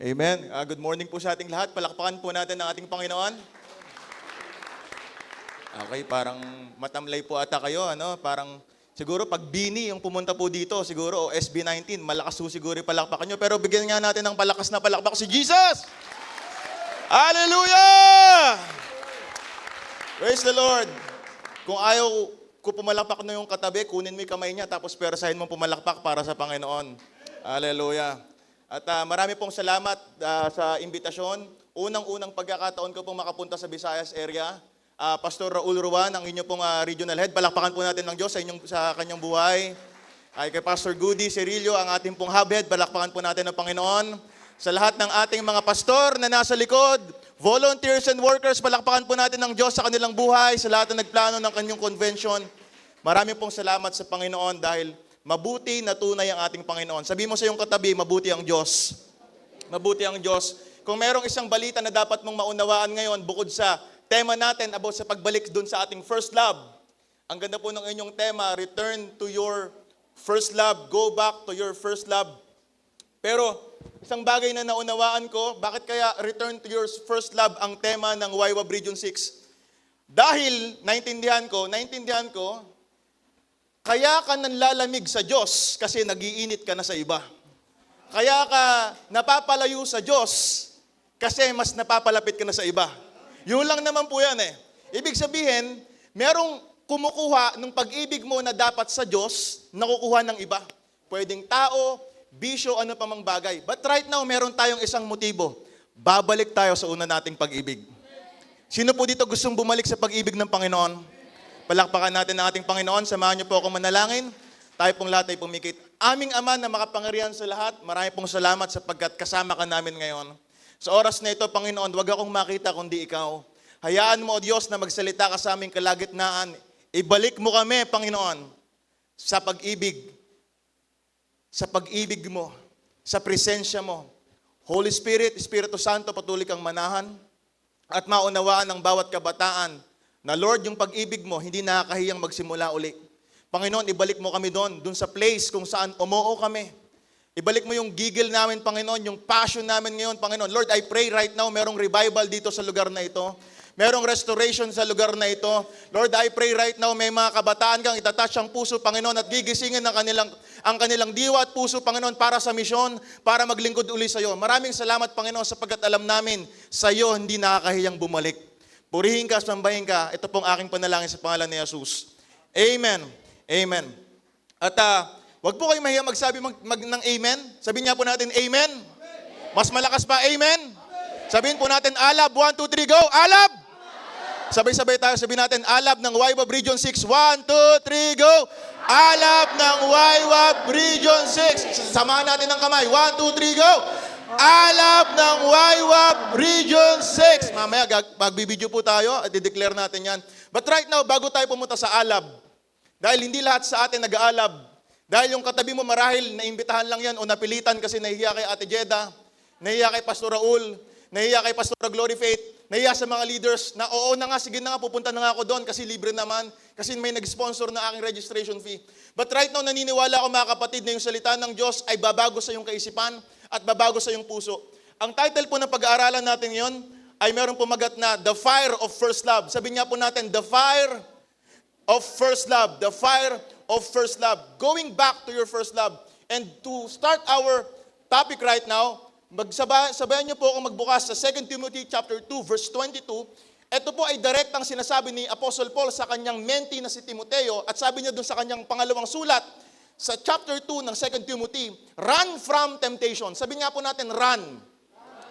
Amen. Good morning po sa ating lahat. Palakpakan po natin ang ating Panginoon. Okay, parang matamlay po ata kayo, ano? Parang siguro pag Bini yung pumunta po dito, siguro o SB19, malakas po siguro yung palakpakan nyo. Pero bigyan nga natin ng palakas na palakpak si Jesus! Hallelujah! Praise the Lord! Kung ayaw ko pumalakpak na yung katabi, kunin mo yung kamay niya, tapos perasahin mo pumalakpak para sa Panginoon. Hallelujah! At marami pong salamat sa imbitasyon. Unang-unang pagkakataon ko pong makapunta sa Visayas area. Pastor Raul Ruan, ang inyo pong regional head. Palakpakan po natin ng Diyos sa kanyang buhay. Ay kay Pastor Goody Cirillo, ang ating pong hub head. Palakpakan po natin ng Panginoon. Sa lahat ng ating mga pastor na nasa likod, volunteers and workers, palakpakan po natin ng Diyos sa kanilang buhay, sa lahat na nagplano ng kanyang convention. Marami pong salamat sa Panginoon dahil mabuti na tunay ang ating Panginoon. Sabi mo sa iyong katabi, mabuti ang Diyos. Mabuti ang Diyos. Kung merong isang balita na dapat mong maunawaan ngayon, bukod sa tema natin about sa pagbalik dun sa ating first love. Ang ganda po ng inyong tema, return to your first love. Go back to your first love. Pero isang bagay na naunawaan ko, bakit kaya return to your first love ang tema ng YWAB Region 6? Dahil naintindihan ko, kaya ka nanlalamig sa Diyos kasi nagiinit ka na sa iba. Kaya ka napapalayo sa Diyos kasi mas napapalapit ka na sa iba. Yun lang naman po yan eh. Ibig sabihin, merong kumukuha ng pag-ibig mo na dapat sa Diyos, nakukuha ng iba. Pwedeng tao, bisyo, ano pa mang bagay. But right now, meron tayong isang motibo. Babalik tayo sa una nating pag-ibig. Sino po dito gustong bumalik sa pag-ibig ng Panginoon? Palakpakan natin ang ating Panginoon. Samahan niyo po akong manalangin. Tayo pong lahat ay pumikit. Aming Ama na makapangyarihan sa lahat, marami pong salamat sapagkat kasama ka namin ngayon. Sa oras na ito, Panginoon, wag akong makita kundi Ikaw. Hayaan mo, O Diyos, na magsalita ka sa aming kalagitnaan. Ibalik mo kami, Panginoon, sa pag-ibig. Sa pag-ibig mo. Sa presensya mo. Holy Spirit, Espiritu Santo, patuloy kang manahan at maunawaan ng bawat kabataan na Lord, yung pag-ibig mo, hindi nakakahiyang magsimula uli. Panginoon, ibalik mo kami doon sa place kung saan umuo kami. Ibalik mo yung gigil namin, Panginoon, yung passion namin ngayon, Panginoon. Lord, I pray right now, merong revival dito sa lugar na ito. Merong restoration sa lugar na ito. Lord, I pray right now, may mga kabataan kang itatouch ang puso, Panginoon, at gigisingin ang kanilang diwa at puso, Panginoon, para sa misyon, para maglingkod uli sa iyo. Maraming salamat, Panginoon, sapagkat alam namin, sa iyo hindi nakakahiyang bumalik. Purihin ka, sambahin ka. Ito pong aking panalangin sa pangalan ni Jesus. Amen. Amen. At wag po kayo mahiya magsabi ng amen. Sabihin niya po natin, amen. Mas malakas pa, amen. Sabihin po natin, alab. 1, 2, 3, go. Alab. Sabay-sabay tayo. Sabihin natin, alab ng YWAB Region 6. 1, 2, 3, go. Alab ng YWAB Region 6. Samahan natin ng kamay. 1, 2, 3, go. Alab ng YWAB Region 6. Mamaya, magbibideo po tayo at i-declare natin yan. But right now, bago tayo pumunta sa alab, dahil hindi lahat sa atin nag-aalab, dahil yung katabi mo marahil naimbitahan lang yan o napilitan kasi nahihiya kay Ate Jeda, nahihiya kay Pastor Raul, nahihiya kay Pastor Glory Faith, nahihiya sa mga leaders na oo na nga, sige na nga, pupunta na nga ako doon kasi libre naman, kasi may nag-sponsor na aking registration fee. But right now, naniniwala ako mga kapatid na yung salita ng Diyos ay babago sa iyong kaisipan at babago sa iyong puso. Ang title po ng pag-aaralan natin yon ay merong pumagat na The Fire of First Love. Sabi niya po natin, The Fire of First Love. The Fire of First Love. Going back to your first love. And to start our topic right now, sabayan niyo po akong magbukas sa 2 Timothy chapter 2, verse 22. Ito po ay direktang sinasabi ni Apostle Paul sa kanyang mentee na si Timoteo at sabi niya doon sa kanyang pangalawang sulat, sa chapter 2 ng 2 Timothy, run from temptation. Sabi nga po natin, run.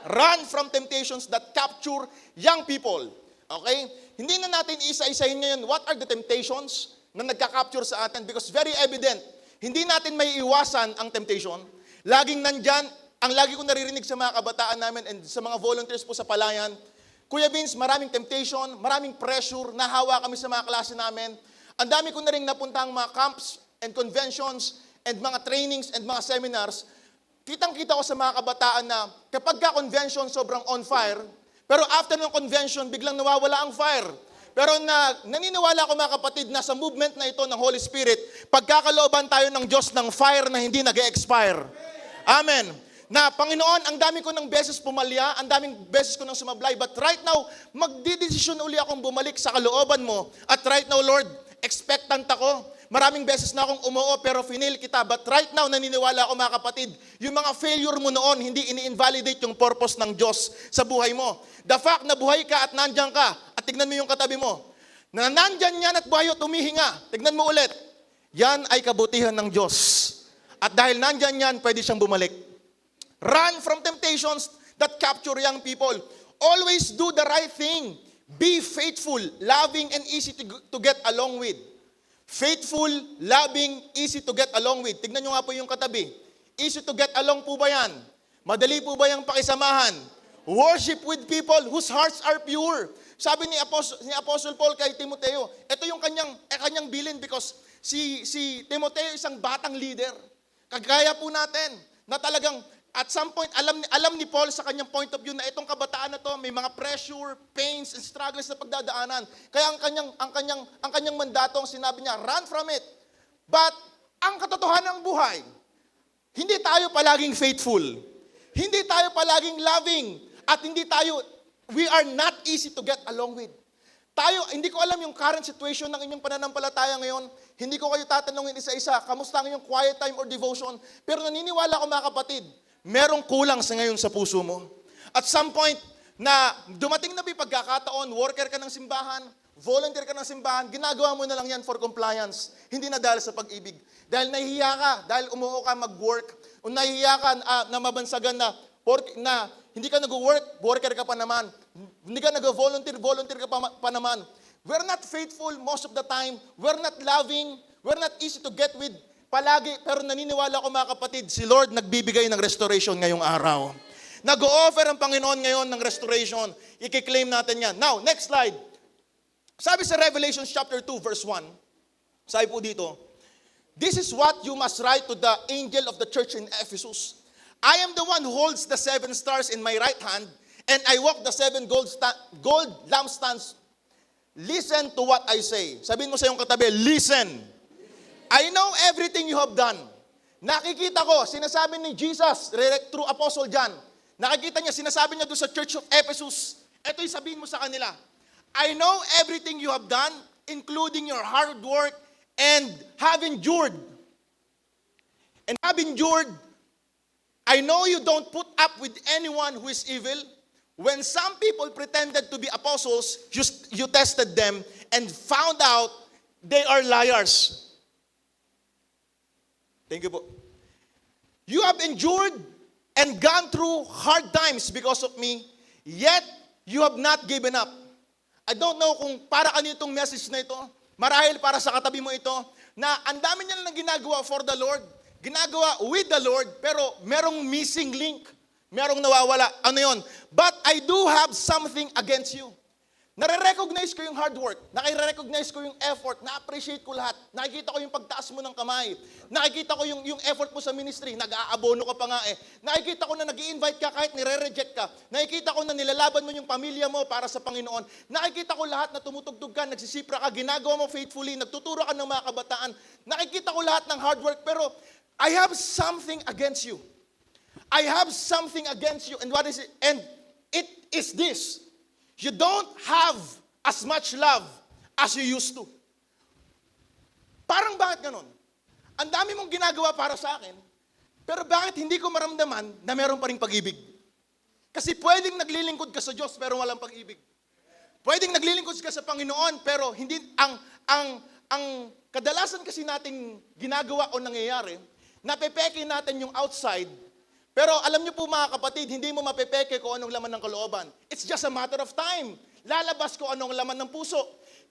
Run from temptations that capture young people. Okay? Hindi na natin isa-isahin ngayon, what are the temptations na nagka-capture sa atin? Because very evident, hindi natin may iwasan ang temptation. Laging nandyan, ang lagi ko naririnig sa mga kabataan namin and sa mga volunteers po sa Palayan, Kuya Vince, maraming temptation, maraming pressure, nahawa kami sa mga klase namin. Ang dami ko na rin napuntang mga camps and conventions and mga trainings and mga seminars. Kitang-kita ko sa mga kabataan na kapag ka-convention sobrang on fire, pero after ng convention, biglang nawawala ang fire. Pero naniniwala ko mga kapatid na sa movement na ito ng Holy Spirit, pagkakalooban tayo ng Diyos ng fire na hindi nag-expire. Amen. na, Panginoon, ang dami ko ng beses pumalya, ang daming beses ko nang sumablay, but right now, magdidesisyon uli akong bumalik sa kalooban mo. At right now, Lord, expectant ako. Maraming beses na akong umuo pero finil kita. But right now, naniniwala ako mga kapatid, yung mga failure mo noon, hindi ini-invalidate yung purpose ng Diyos sa buhay mo. The fact na buhay ka at nandyan ka, at tignan mo yung katabi mo, na nandyan yan at buhay at humihinga, tignan mo ulit, yan ay kabutihan ng Diyos. At dahil nandyan yan, pwede siyang bumalik. Run from temptations that capture young people. Always do the right thing. Be faithful, loving, and easy to get along with. Faithful, loving, easy to get along with. Tignan nyo nga po yung katabi. Easy to get along po ba yan? Madali po ba yung pakisamahan? Worship with people whose hearts are pure. Sabi ni Apostle Paul kay Timoteo, ito yung kanyang bilin because si Timoteo isang batang leader. Kagaya po natin na talagang at some point, alam ni Paul sa kanyang point of view na itong kabataan na to may mga pressure, pains, and struggles na pagdadaanan. Kaya ang kanyang mandato, ang sinabi niya, run from it. But ang katotohanan ng buhay, hindi tayo palaging faithful. Hindi tayo palaging loving. At we are not easy to get along with. Hindi ko alam yung current situation ng inyong pananampalataya ngayon. Hindi ko kayo tatanungin isa-isa, kamusta ang inyong quiet time or devotion? Pero naniniwala ko mga kapatid, merong kulang sa ngayon sa puso mo. At some point, na dumating na pagkakataon, worker ka ng simbahan, volunteer ka ng simbahan, ginagawa mo na lang yan for compliance. Hindi na dahil sa pag-ibig. Dahil nahihiya ka, dahil umuo ka mag-work, o nahihiya ka na mabansagan na hindi ka nag-work, worker ka pa naman. Hindi ka nag-volunteer ka pa naman. We're not faithful most of the time. We're not loving. We're not easy to get with palagi. Pero naniniwala ko mga kapatid, si Lord nagbibigay ng restoration ngayong araw. Nag-o-offer ang Panginoon ngayon ng restoration. I-claim natin yan. Now, next slide. Sabi sa Revelation chapter 2 verse 1, sabi po dito, this is what you must write to the angel of the church in Ephesus. I am the one who holds the 7 stars in my right hand, and I walk the 7 gold lampstands. Listen to what I say. Sabihin mo sa iyong katabi, listen. I know everything you have done. Nakikita ko, sinasabi ni Jesus through Apostle John. Nakikita niya, sinasabi niya doon sa Church of Ephesus. Ito yung sabihin mo sa kanila. I know everything you have done, including your hard work, and have endured. And have endured, I know you don't put up with anyone who is evil. When some people pretended to be apostles, you tested them and found out they are liars. Thank you po. You have endured and gone through hard times because of me, yet you have not given up. I don't know kung para kanino itong message na ito, marahil para sa katabi mo ito, na ang dami niya na ginagawa for the Lord, ginagawa with the Lord, pero merong missing link, merong nawawala. Ano yon? But I do have something against you. Nare-recognize ko yung hard work. Nare-recognize ko yung effort. Na-appreciate ko lahat. Nakikita ko yung pagtaas mo ng kamay. Nakikita ko yung effort mo sa ministry. Nag-aabono ka pa nga eh. Nakikita ko na nag-i-invite ka kahit nire-reject ka. Nakikita ko na nilalaban mo yung pamilya mo para sa Panginoon. Nakikita ko lahat na tumutugtog ka, nagsisipra ka, ginagawa mo faithfully, nagtuturo ka ng mga kabataan. Nakikita ko lahat ng hard work, pero I have something against you. I have something against you. And what is it? And it is this. You don't have as much love as you used to. Parang bakit ganun? Ang dami mong ginagawa para sa akin, pero bakit hindi ko maramdaman na meron pa ring pag-ibig? Kasi pwedeng naglilingkod ka sa Diyos pero walang pag-ibig. Pwedeng naglilingkod ka sa Panginoon pero hindi ang kadalasan kasi nating ginagawa o nangyayari, napepeke natin yung outside. Pero alam niyo po mga kapatid, hindi mo mapepeke kung anong laman ng kalooban. It's just a matter of time. Lalabas ko anong laman ng puso.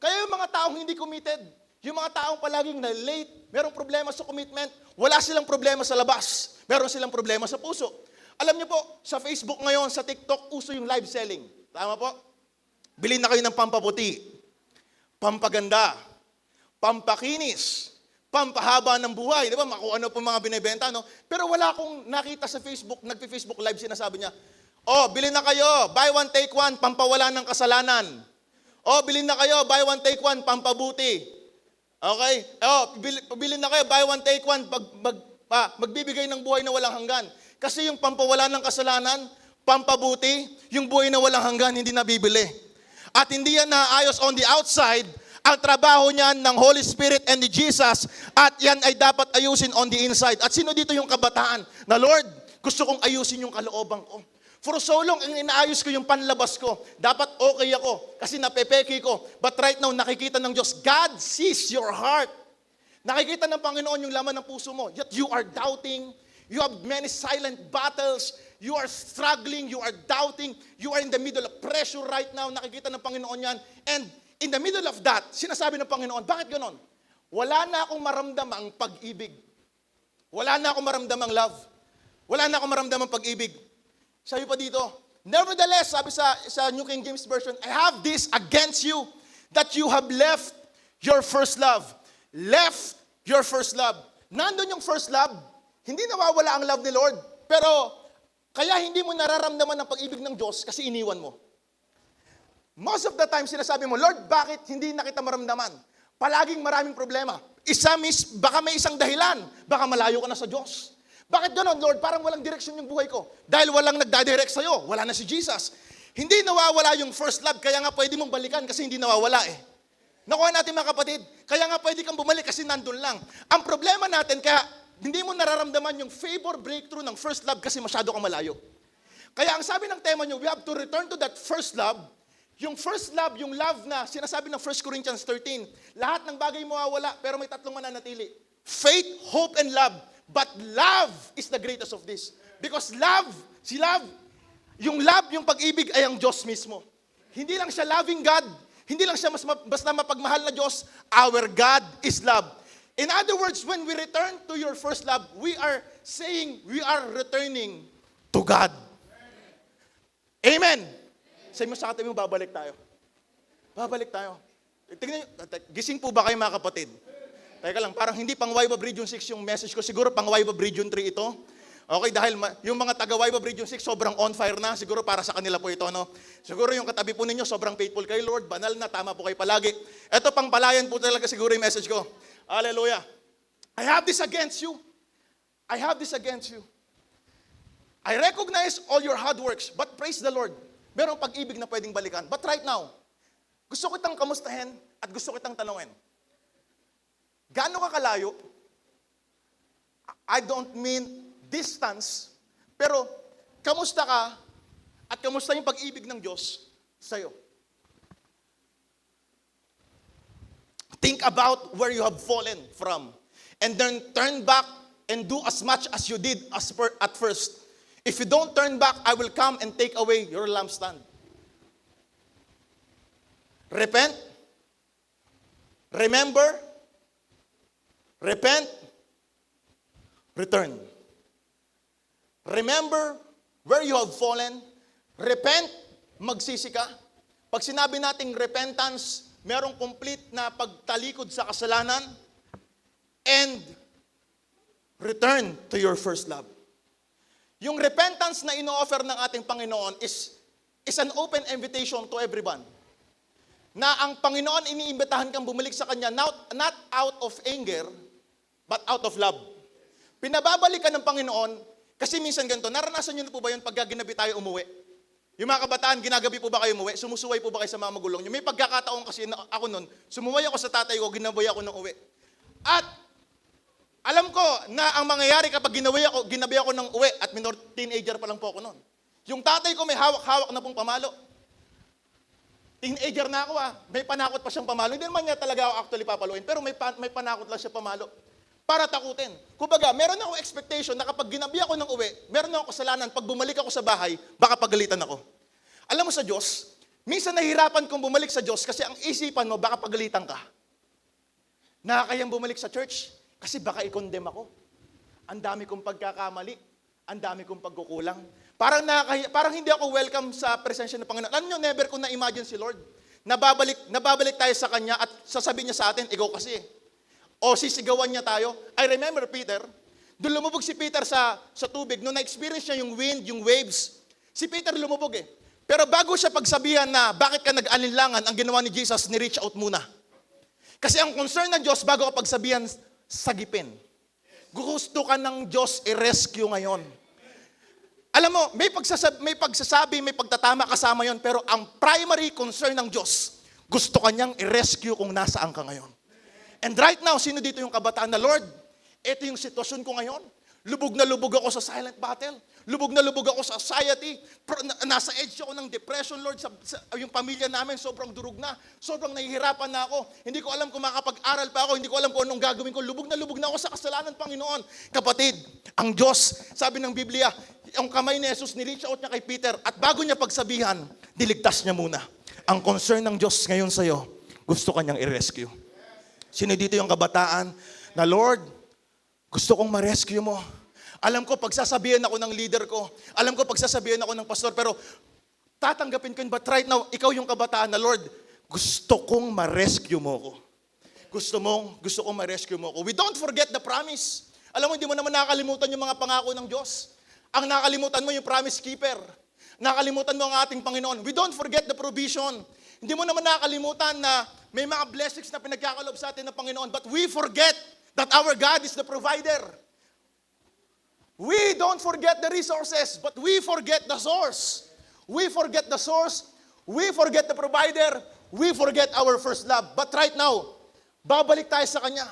Kaya yung mga taong hindi committed, yung mga taong palaging na late, merong problema sa commitment, wala silang problema sa labas. Meron silang problema sa puso. Alam niyo po, sa Facebook ngayon, sa TikTok, uso yung live selling. Tama po? Bilhin na kayo ng pampaputi, pampaganda, pampakinis, pampahaba ng buhay, di ba? Kung ano po mga binibenta, no? Pero wala akong nakita sa Facebook, nagpi-Facebook live, sinasabi niya, bilhin na kayo, buy one, take one, pampawala ng kasalanan. Bilhin na kayo, buy one, take one, pampabuti. Okay? Bilhin na kayo, buy one, take one, magbibigay ng buhay na walang hanggan. Kasi yung pampawala ng kasalanan, pampabuti, yung buhay na walang hanggan, hindi nabibili. At hindi yan naayos on the outside, ang trabaho niyan ng Holy Spirit and ni Jesus, at yan ay dapat ayusin on the inside. At sino dito yung kabataan na, Lord, gusto kong ayusin yung kalooban ko. For so long, ang inaayos ko yung panlabas ko. Dapat okay ako kasi napepeki ko. But right now, nakikita ng Diyos, God sees your heart. Nakikita ng Panginoon yung laman ng puso mo. Yet you are doubting. You have many silent battles. You are struggling. You are doubting. You are in the middle of pressure right now. Nakikita ng Panginoon yan. And in the middle of that, sinasabi ng Panginoon, bakit ganon? Wala na akong maramdamang pag-ibig. Wala na akong maramdamang love. Wala na akong maramdamang pag-ibig. Sabi pa dito, nevertheless, sabi sa New King James Version, I have this against you, that you have left your first love. Left your first love. Nandun yung first love, hindi nawawala ang love ni Lord. Pero, kaya hindi mo nararamdaman ang pag-ibig ng Diyos kasi iniwan mo. Most of the time, sinasabi mo, Lord, bakit hindi na kita maramdaman? Palaging maraming problema. Baka may isang dahilan, baka malayo ka na sa Diyos. Bakit ganon, Lord? Parang walang direksyon yung buhay ko. Dahil walang nagdadirect sa'yo. Wala na si Jesus. Hindi nawawala yung first love, kaya nga pwede mong balikan kasi hindi nawawala eh. Nakuha natin mga kapatid, kaya nga pwede kang bumalik kasi nandun lang. Ang problema natin, kaya hindi mo nararamdaman yung favor breakthrough ng first love kasi masyado kang malayo. Kaya ang sabi ng tema nyo, we have to return to that first love. Yung first love, yung love na sinasabi ng 1 Corinthians 13, lahat ng bagay mawawala, pero may tatlong mananatili. Faith, hope, and love. But love is the greatest of this. Because love, yung pag-ibig ay ang Diyos mismo. Hindi lang siya loving God, hindi lang siya basta mapagmahal na Diyos, our God is love. In other words, when we return to your first love, we are saying we are returning to God. Amen. Sabi mo sa katabi mo, babalik tayo. Babalik tayo. Tingnan nyo, gising po ba kayo mga kapatid? Teka lang, parang hindi pang Wive of Region 6 yung message ko. Siguro pang Wive of Region 3 ito. Okay, dahil yung mga taga Wive of Region 6 sobrang on fire na. Siguro para sa kanila po ito, no? Siguro yung katabi po ninyo sobrang faithful kay Lord. Banal na, tama po kayo palagi. Ito pang palayan po talaga siguro yung message ko. Hallelujah. I have this against you. I have this against you. I recognize all your hard works, but praise the Lord. Merong pag-ibig na pwedeng balikan. But right now, gusto kitang kamustahin at gusto kitang tanungin. Gaano ka kalayo? I don't mean distance, pero kamusta ka at kamusta yung pag-ibig ng Diyos sa'yo? Think about where you have fallen from and then turn back and do as much as you did at first. If you don't turn back, I will come and take away your lampstand. Repent. Remember. Repent, return. Remember where you have fallen. Repent, magsisi ka. Pag sinabi nating repentance, merong complete na pagtalikod sa kasalanan and return to your first love. Yung repentance na ino-offer ng ating Panginoon is an open invitation to everyone. Na ang Panginoon iniimbitahan kang bumalik sa Kanya not out of anger, but out of love. Pinababalik ka ng Panginoon, kasi minsan ganito, naranasan nyo na po ba yun pagka ginabi tayo umuwi? Yung mga kabataan, ginagabi po ba kayo umuwi? Sumusuway po ba kayo sa mga magulang nyo? May pagkakataon kasi ako nun, sumuway ako sa tatay ko, ginabi ako ng uwi. At alam ko na ang mangyayari kapag ginabi ako ng uwi at minor teenager pa lang po ako nun. Yung tatay ko may hawak-hawak na pong pamalo. Teenager na ako may panakot pa siyang pamalo. Hindi naman niya talaga ako actually papaluin, pero may panakot lang siya pamalo. Para takutin. Kumbaga, meron akong expectation na kapag ginabi ako ng uwi, meron akong kasalanan, pag bumalik ako sa bahay, baka pagalitan ako. Alam mo sa Diyos, minsan nahihirapan kong bumalik sa Diyos kasi ang isipan mo, baka pagalitan ka. Nakakayang bumalik sa church kasi baka i-condemn ako. Ang dami kong pagkakamali, ang dami kong pagkukulang. Parang hindi ako welcome sa presensya ng Panginoon. Alam nyo, never ko na-imagine si Lord. Nababalik tayo sa Kanya at sasabihin niya sa atin, ikaw kasi o sisigawan niya tayo. I remember Peter, doon lumubog si Peter sa tubig. Noong na-experience niya yung wind, yung waves, si Peter lumubog Pero bago siya pagsabihan na bakit ka nag-alinlangan, ang ginawa ni Jesus, ni-reach out muna. Kasi ang concern ng Diyos, bago ka pagsabihan, sagipin. Gusto ka ng Diyos i-rescue ngayon. Alam mo, may pagsasabi, may pagtatama kasama yon, pero ang primary concern ng Diyos, gusto kanyang i-rescue kung nasaan ka ngayon. And right now, sino dito yung kabataan na, Lord, ito yung sitwasyon ko ngayon. Lubog na lubog ako sa silent battle. Lubog na lubog ako sa anxiety. Nasa edge ako ng depression, Lord. Yung pamilya namin, sobrang durug na. Sobrang nahihirapan na ako. Hindi ko alam kung makapag-aral pa ako. Hindi ko alam kung anong gagawin ko. Lubog na ako sa kasalanan, Panginoon. Kapatid, ang Diyos, sabi ng Biblia, ang kamay ni Jesus, ni-reach out niya kay Peter. At bago niya pagsabihan, diligtas niya muna. Ang concern ng Diyos ngayon sa'yo, gusto kanyang i-rescue. Sino dito yung kabataan na, Lord, gusto kong ma-rescue mo. Alam ko, pagsasabihan ako ng leader ko. Alam ko, pagsasabihan ako ng pastor. Pero tatanggapin ko yun. But right now, ikaw yung kabataan na, Lord, gusto kong ma-rescue mo ko. Gusto kong ma-rescue mo ko. We don't forget the promise. Alam mo, hindi mo naman nakakalimutan yung mga pangako ng Diyos. Ang nakalimutan mo yung promise keeper. Nakalimutan mo ang ating Panginoon. We don't forget the provision. Hindi mo naman nakakalimutan na may mga blessings na pinagkakalob sa atin ng Panginoon. But we forget that our God is the provider. We don't forget the resources, but we forget the source. We forget the source. We forget the provider. We forget our first love. But right now, babalik tayo sa Kanya.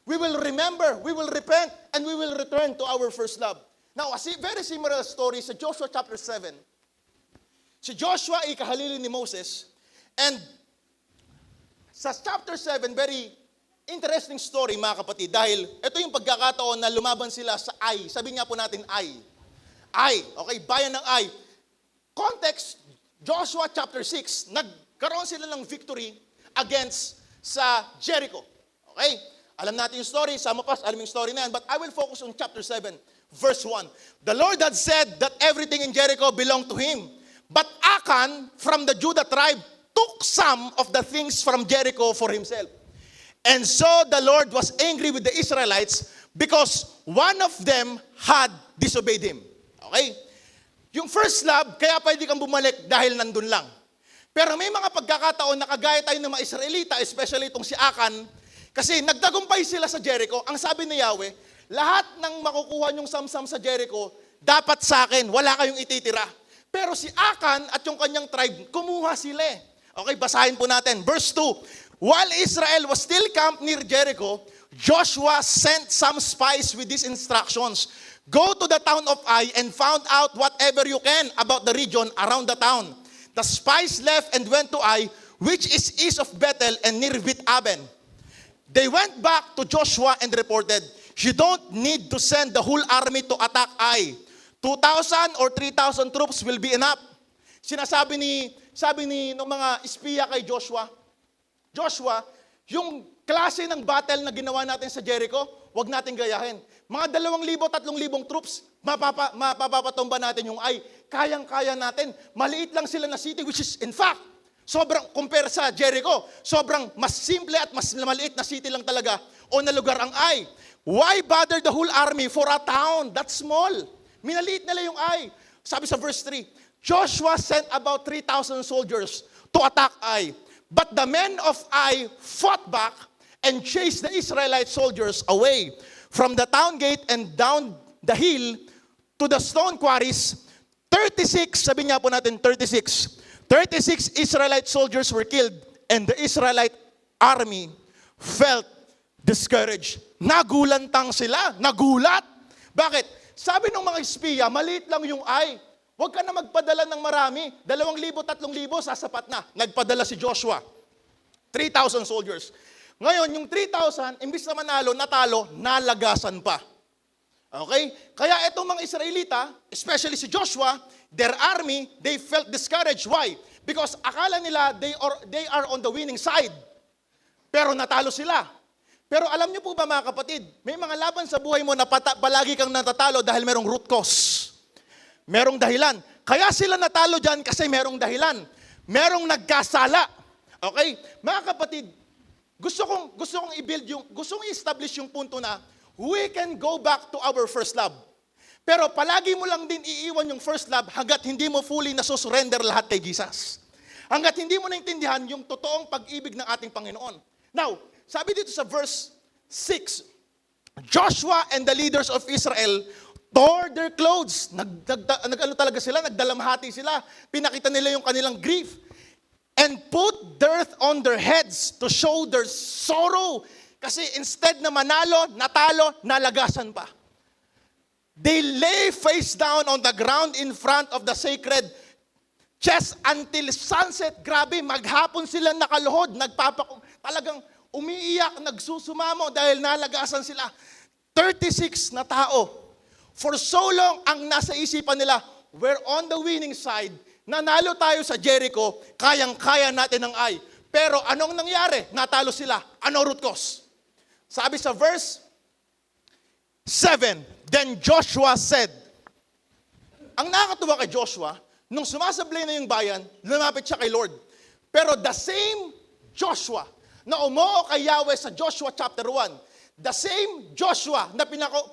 We will remember, we will repent, and we will return to our first love. Now, a very similar story sa Joshua chapter 7. Si Joshua ay kahalili ni Moses. And sa chapter 7, very interesting story, mga kapatid, dahil ito yung pagkakataon na lumaban sila sa Ai. Sabi nga po natin Ai. Ai, okay, bayan ng Ai. Context, Joshua chapter 6, nagkaroon sila ng victory against sa Jericho. Okay? Alam natin yung story, some of us, alam yung story na yan, but I will focus on chapter 7, verse 1. The Lord had said that everything in Jericho belonged to Him. But Achan, from the Judah tribe, took some of the things from Jericho for himself. And so the Lord was angry with the Israelites because one of them had disobeyed Him. Okay? Yung first love, kaya pwede kang bumalik dahil nandun lang. Pero may mga pagkakataon na kagaya tayo ng mga Israelita, especially itong si Achan, kasi nagtagumpay sila sa Jericho. Ang sabi ni Yahweh, lahat ng makukuha nyong samsam sa Jericho, dapat sa akin, wala kayong ititira. Pero si Achan at yung kanyang tribe, kumuha sila eh. Okay, basahin po natin. Verse 2, while Israel was still camped near Jericho, Joshua sent some spies with these instructions. Go to the town of Ai and found out whatever you can about the region around the town. The spies left and went to Ai, which is east of Bethel and near Beth-aven. They went back to Joshua and reported, you don't need to send the whole army to attack Ai. 2,000 or 3,000 troops will be enough. Sabi ni ng mga espiya kay Joshua, yung klase ng battle na ginawa natin sa Jericho, wag natin gayahin. Mga 2,000, 3,000 troops, mapapatumba natin yung Ai. Kayang-kaya natin. Maliit lang sila na city, which is in fact, sobrang, compare sa Jericho, sobrang mas simple at mas maliit na city lang talaga o na lugar ang Ai. Why bother the whole army for a town that's small? Minaliit nila yung Ai. Sabi sa verse 3, Joshua sent about 3,000 soldiers to attack Ai. But the men of Ai fought back and chased the Israelite soldiers away from the town gate and down the hill to the stone quarries. 36, sabi nga po natin 36 Israelite soldiers were killed and the Israelite army felt discouraged. Nagulantang sila, nagulat. Bakit? Sabi ng mga espiya, maliit lang yung Ai. Huwag ka na magpadala ng marami. 2,000, 3,000, sasapat na. Nagpadala si Joshua. 3,000 soldiers. Ngayon, yung 3,000, imbis na manalo, natalo, nalagasan pa. Okay? Kaya itong mga Israelita, especially si Joshua, their army, they felt discouraged. Why? Because akala nila they are on the winning side. Pero natalo sila. Pero alam niyo po ba mga kapatid, may mga laban sa buhay mo na palagi kang natatalo dahil merong root cause. Merong dahilan. Kaya sila natalo dyan kasi merong dahilan. Merong nagkasala. Okay? Mga kapatid, gusto kong i-establish yung punto na we can go back to our first love. Pero palagi mo lang din iiwan yung first love hanggat hindi mo fully nasusurrender lahat kay Jesus. Hanggat hindi mo naintindihan yung totoong pag-ibig ng ating Panginoon. Now, sabi dito sa verse 6, Joshua and the leaders of Israel tore their clothes. Ano talaga sila, nagdalamhati sila. Pinakita nila yung kanilang grief. And put dirt on their heads to show their sorrow. Kasi instead na manalo, natalo, nalagasan pa. They lay face down on the ground in front of the sacred chest until sunset. Grabe, maghapon sila nakaluhod, talagang umiiyak, nagsusumamo dahil nalagasan sila. 36 na tao. For so long, ang nasa isipan nila, we're on the winning side, nanalo tayo sa Jericho, kayang-kaya natin ang Ai. Pero anong nangyari? Natalo sila. Ano root cause? Sabi sa verse 7, then Joshua said, ang nakakatuwa kay Joshua, nung sumasablay na yung bayan, lumapit siya kay Lord. Pero the same Joshua na umoo kay Yahweh sa Joshua chapter 1, the same Joshua na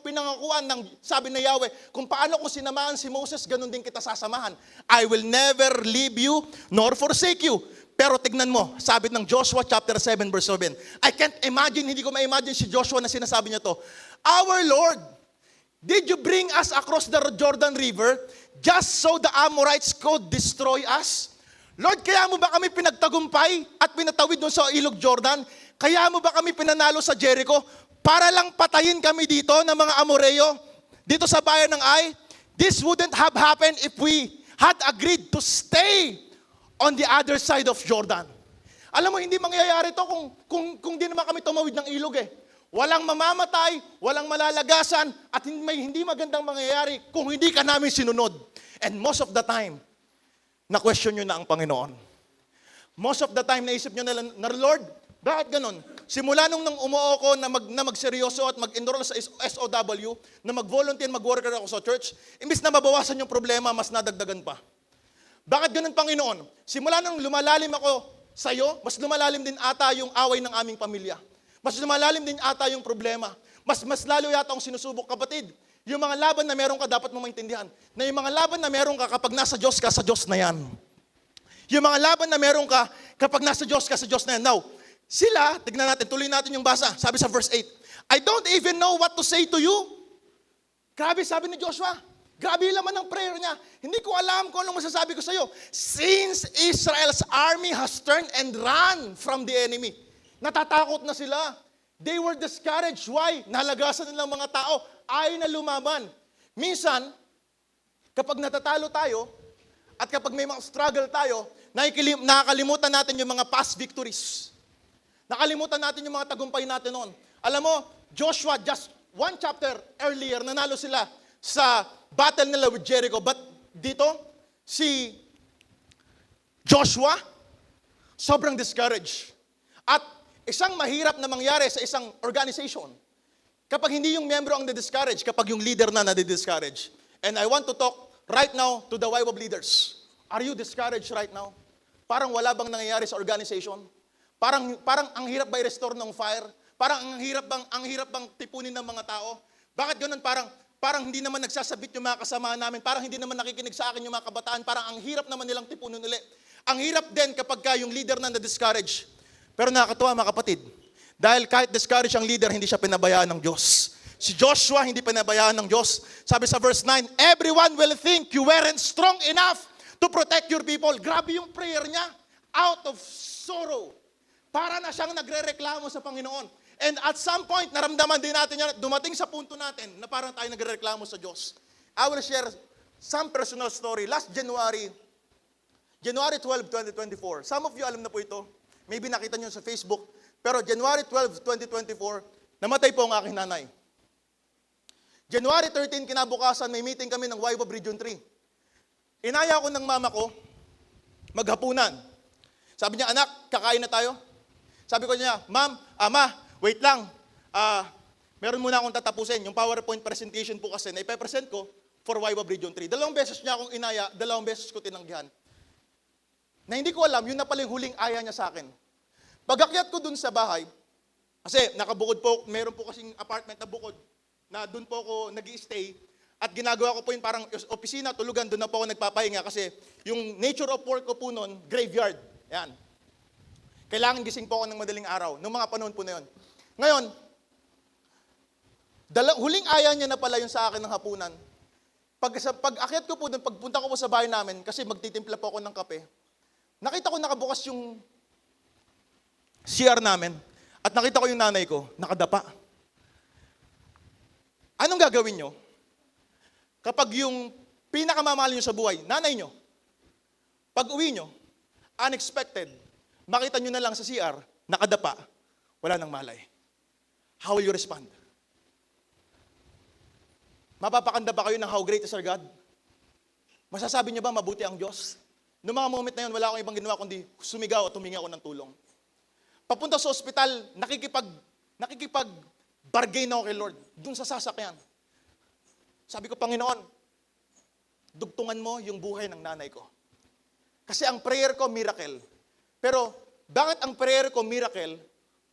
pinangakuan ng sabi na Yahweh, kung paano ko sinamahan si Moses, ganun din kita sasamahan. I will never leave you nor forsake you. Pero tignan mo, sabi ng Joshua chapter 7 verse 7, I can't imagine, hindi ko ma-imagine si Joshua na sinasabi niya to, our Lord, did you bring us across the Jordan River just so the Amorites could destroy us? Lord, kaya mo ba kami pinagtagumpay at pinatawid doon sa Ilog Jordan? Kaya mo ba kami pinanalo sa Jericho para lang patayin kami dito ng mga Amoreo dito sa bayan ng Ai? This wouldn't have happened if we had agreed to stay on the other side of Jordan. Alam mo, hindi mangyayari to kung di naman kami tumawid ng ilog eh. Walang mamamatay, walang malalagasan, at hindi magandang mangyayari kung hindi ka namin sinunod. And most of the time, na-question nyo na ang Panginoon. Most of the time, naisip nyo na Lord, bakit ganun? Simula nung umuo ko na magseryoso at mag-enroll sa SOW, na mag-volunteer, mag-worker ako sa church, imbis na mabawasan yung problema, mas nadagdagan pa. Bakit ganun, Panginoon? Simula nung lumalalim ako sa iyo, mas lumalalim din ata yung away ng aming pamilya. Mas lumalalim din ata yung problema. Mas lalo yata akong sinusubok, kapatid. Yung mga laban na meron ka, dapat mo maintindihan. Na yung mga laban na meron ka, kapag nasa Diyos ka, sa Diyos na yan. Yung mga laban na meron ka, kapag nasa Diyos ka, sa Diyos na yan. Now, sila, tignan natin, tuloy natin yung basa. Sabi sa verse 8, I don't even know what to say to you. Grabe, sabi ni Joshua. Grabe yung laman ng prayer niya. Hindi ko alam kung anong masasabi ko sa iyo. Since Israel's army has turned and run from the enemy. Natatakot na sila. They were discouraged. Why? Nalagasan nilang mga tao. Ayaw na lumaban. Minsan, kapag natatalo tayo, at kapag may mga struggle tayo, nakakalimutan natin yung mga past victories. Nakalimutan natin yung mga tagumpay natin noon. Alam mo, Joshua, just one chapter earlier, nanalo sila sa battle nila with Jericho. But dito, si Joshua, sobrang discouraged. At isang mahirap na mangyari sa isang organization, kapag hindi yung membro ang na-discourage, kapag yung leader na na-discourage. And I want to talk right now to the YWAM leaders. Are you discouraged right now? Parang wala bang nangyayari sa organization? Parang ang hirap ba i-restore ng fire? Parang ang hirap bang tipunin ng mga tao? Bakit ganun? Parang hindi naman nagsasabit yung mga kasama namin. Parang hindi naman nakikinig sa akin yung mga kabataan. Parang ang hirap naman nilang tipunin ulit. Ang hirap din kapag yung leader na na-discourage. Pero nakakatuwa mga kapatid, dahil kahit discourage ang leader, hindi siya pinabayaan ng Diyos. Si Joshua, hindi pinabayaan ng Diyos. Sabi sa verse 9, everyone will think you weren't strong enough to protect your people. Grabe yung prayer niya. Out of sorrow. Para na siyang nagre-reklamo sa Panginoon. And at some point, naramdaman din natin yan, dumating sa punto natin na parang tayo nagre-reklamo sa Diyos. I will share some personal story. Last January 12, 2024. Some of you alam na po ito. Maybe nakita nyo sa Facebook. Pero January 12, 2024, namatay po ang aking nanay. January 13, kinabukasan, may meeting kami ng YWAM Region 3. Inaya ko ng mama ko, maghapunan. Sabi niya, anak, kakain na tayo. Sabi ko niya, ma'am, ma, wait lang. Meron muna akong tatapusin. Yung PowerPoint presentation po kasi, na ipepresent ko for YWAM Region 3. 2 beses niya akong inaya, 2 beses ko tinanggihan. Na hindi ko alam, yun na pala yung huling aya niya sa akin. Pag-akyat ko dun sa bahay, kasi nakabukod po, meron po kasing apartment na bukod, na dun po ako nag-i-stay, at ginagawa ko po yun parang opisina, tulugan, dun na po ako nagpapahinga, kasi yung nature of work ko po nun, graveyard. Yan. Kailangan gising po ako ng madaling araw, nung mga panahon po na yun. Ngayon, huling aya niya na pala yun sa akin ng hapunan, pag akyat ko po doon, pagpunta ko po sa bahay namin, kasi magtitimpla po ako ng kape, nakita ko nakabukas yung CR namin, at nakita ko yung nanay ko, nakadapa. Anong gagawin nyo? Kapag yung pinakamamahal nyo sa buhay, nanay nyo, pag uwi nyo, unexpected, makita nyo na lang sa CR, nakadapa, wala nang malay. How will you respond? Mapapakanda ba kayo ng how great is our God? Masasabi niyo ba mabuti ang Diyos? Noong mga moment na yun, wala akong ibang ginawa kundi sumigaw at humingi ako ng tulong. Papunta sa ospital, nakikipag-bargain ako kay Lord, dun sa sasakyan. Sabi ko, Panginoon, dugtungan mo yung buhay ng nanay ko. Kasi ang prayer ko, miracle. Pero, bakit ang prayer ko, miracle?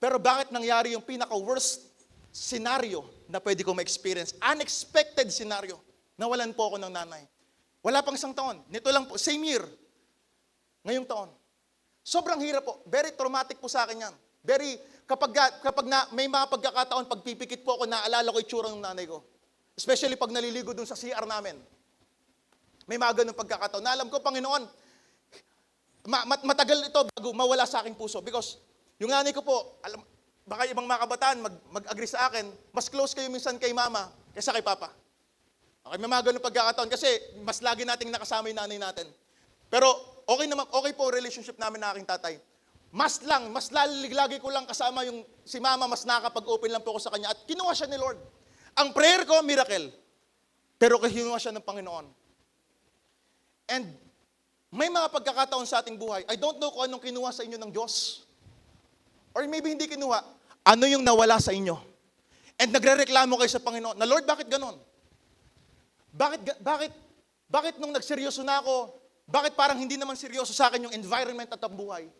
Pero bakit nangyari yung pinaka-worst scenario na pwede ko ma-experience? Unexpected scenario. Nawalan po ako ng nanay. Wala pang isang taon. Nito lang po, same year. Ngayong taon. Sobrang hirap po. Very traumatic po sa akin yan. Kapag may mga pagkakataon, pagpipikit po ako, naalala ko itsura ng nanay ko. Especially pag naliligo dun sa CR namin. May mga ganun pagkakataon. Na alam ko, Panginoon, matagal ito bago mawala sa aking puso. Because yung nanay ko po, baka ibang mga kabataan mag-agree sa akin, mas close kayo minsan kay mama kaysa kay papa. Okay, may mga ganun pagkakataon kasi mas lagi nating nakasama yung nanay natin. Pero okay po ang relationship namin na aking tatay. Mas lagi ko lang kasama yung si mama, mas nakakapag-open lang po ako sa kanya. At kinuha siya ni Lord. Ang prayer ko, miracle. Pero kinuha siya ng Panginoon. And may mga pagkakataon sa ating buhay, I don't know kung anong kinuha sa inyo ng Diyos. Or maybe hindi kinuha, ano yung nawala sa inyo. And nagrereklamo kayo sa Panginoon, na Lord, bakit ganon? Bakit nung nagseryoso na ako, bakit parang hindi naman seryoso sa akin yung environment at ang buhay?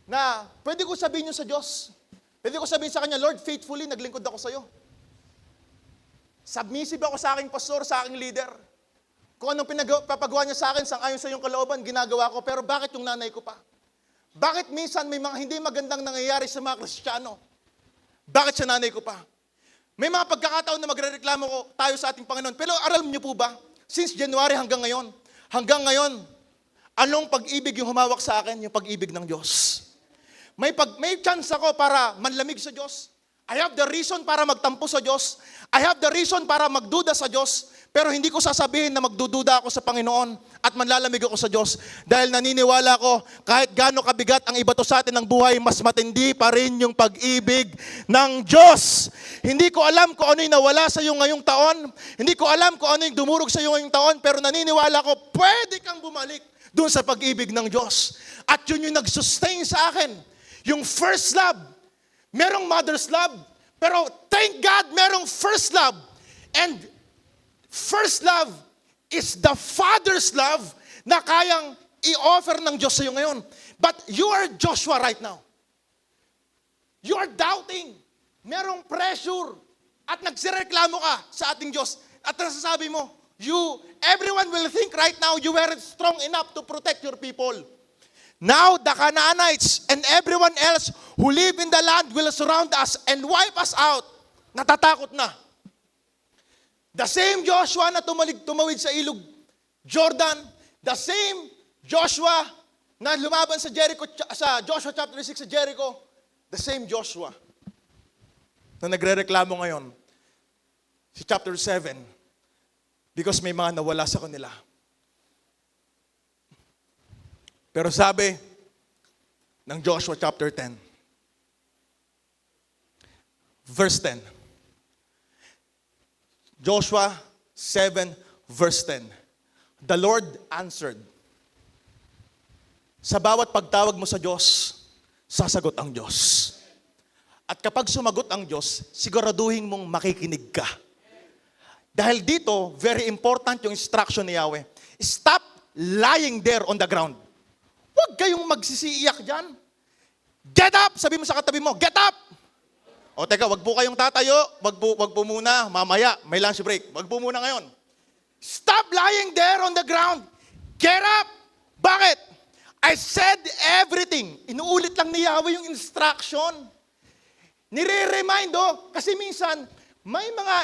Na pwede ko sabihin yun sa Diyos. Pwede ko sabihin sa Kanya, Lord, faithfully, naglingkod ako sa iyo. Submissive ako sa aking pastor, sa aking leader. Kung anong papagawa niya sa akin, sang-ayon sa iyong kalooban, ginagawa ko. Pero bakit yung nanay ko pa? Bakit minsan may mga hindi magandang nangyayari sa mga Kristiyano? Bakit sa nanay ko pa? May mga pagkakataon na magrereklamo ko tayo sa ating Panginoon. Pero alam niyo po ba, since January hanggang ngayon, anong pag-ibig yung humawak sa akin? Yung pag-ibig ng Diyos. May chance ako para manlamig sa Diyos. I have the reason para magtampo sa Diyos. I have the reason para magduda sa Diyos. Pero hindi ko sasabihin na magdududa ako sa Panginoon at manlalamig ako sa Diyos. Dahil naniniwala ko, kahit gaano kabigat ang ibato sa atin ng buhay, mas matindi pa rin yung pag-ibig ng Diyos. Hindi ko alam kung ano yung nawala sa iyo ngayong taon. Hindi ko alam kung ano yung dumurog sa iyo ngayong taon. Pero naniniwala ko, pwede kang bumalik doon sa pag-ibig ng Diyos. At yun yung nag-sustain sa akin. Yung first love. Merong mother's love. Pero thank God, merong first love. And first love is the Father's love na kayang i-offer ng Diyos sa iyo ngayon. But you are Joshua right now. You are doubting. Merong pressure. At nagsireklamo ka sa ating Diyos. At nasasabi mo, everyone will think right now you weren't strong enough to protect your people. Now the Canaanites and everyone else who live in the land will surround us and wipe us out. Natatakot na. The same Joshua na tumawid sa ilog Jordan, the same Joshua na lumaban sa Jericho, sa Joshua chapter 6 sa Jericho, the same Joshua na nagrereklamo ngayon sa chapter 7 because may mga nawala sa kanila. Pero sabi ng Joshua chapter 10, verse 10, Joshua 7 verse 10, the Lord answered, sa bawat pagtawag mo sa Diyos, sasagot ang Diyos. At kapag sumagot ang Diyos, siguraduhin mong makikinig ka. Dahil dito, very important yung instruction ni Yahweh. Stop lying there on the ground. Huwag kayong magsisiiyak dyan. Get up! Sabi mo sa katabi mo, get up! O teka, wag po kayong tatayo. Wag po muna. Mamaya, may lunch break. Wag po muna ngayon. Stop lying there on the ground. Get up! Bakit? I said everything. Inuulit lang ni Yahweh yung instruction. Nire-remind, kasi minsan, may mga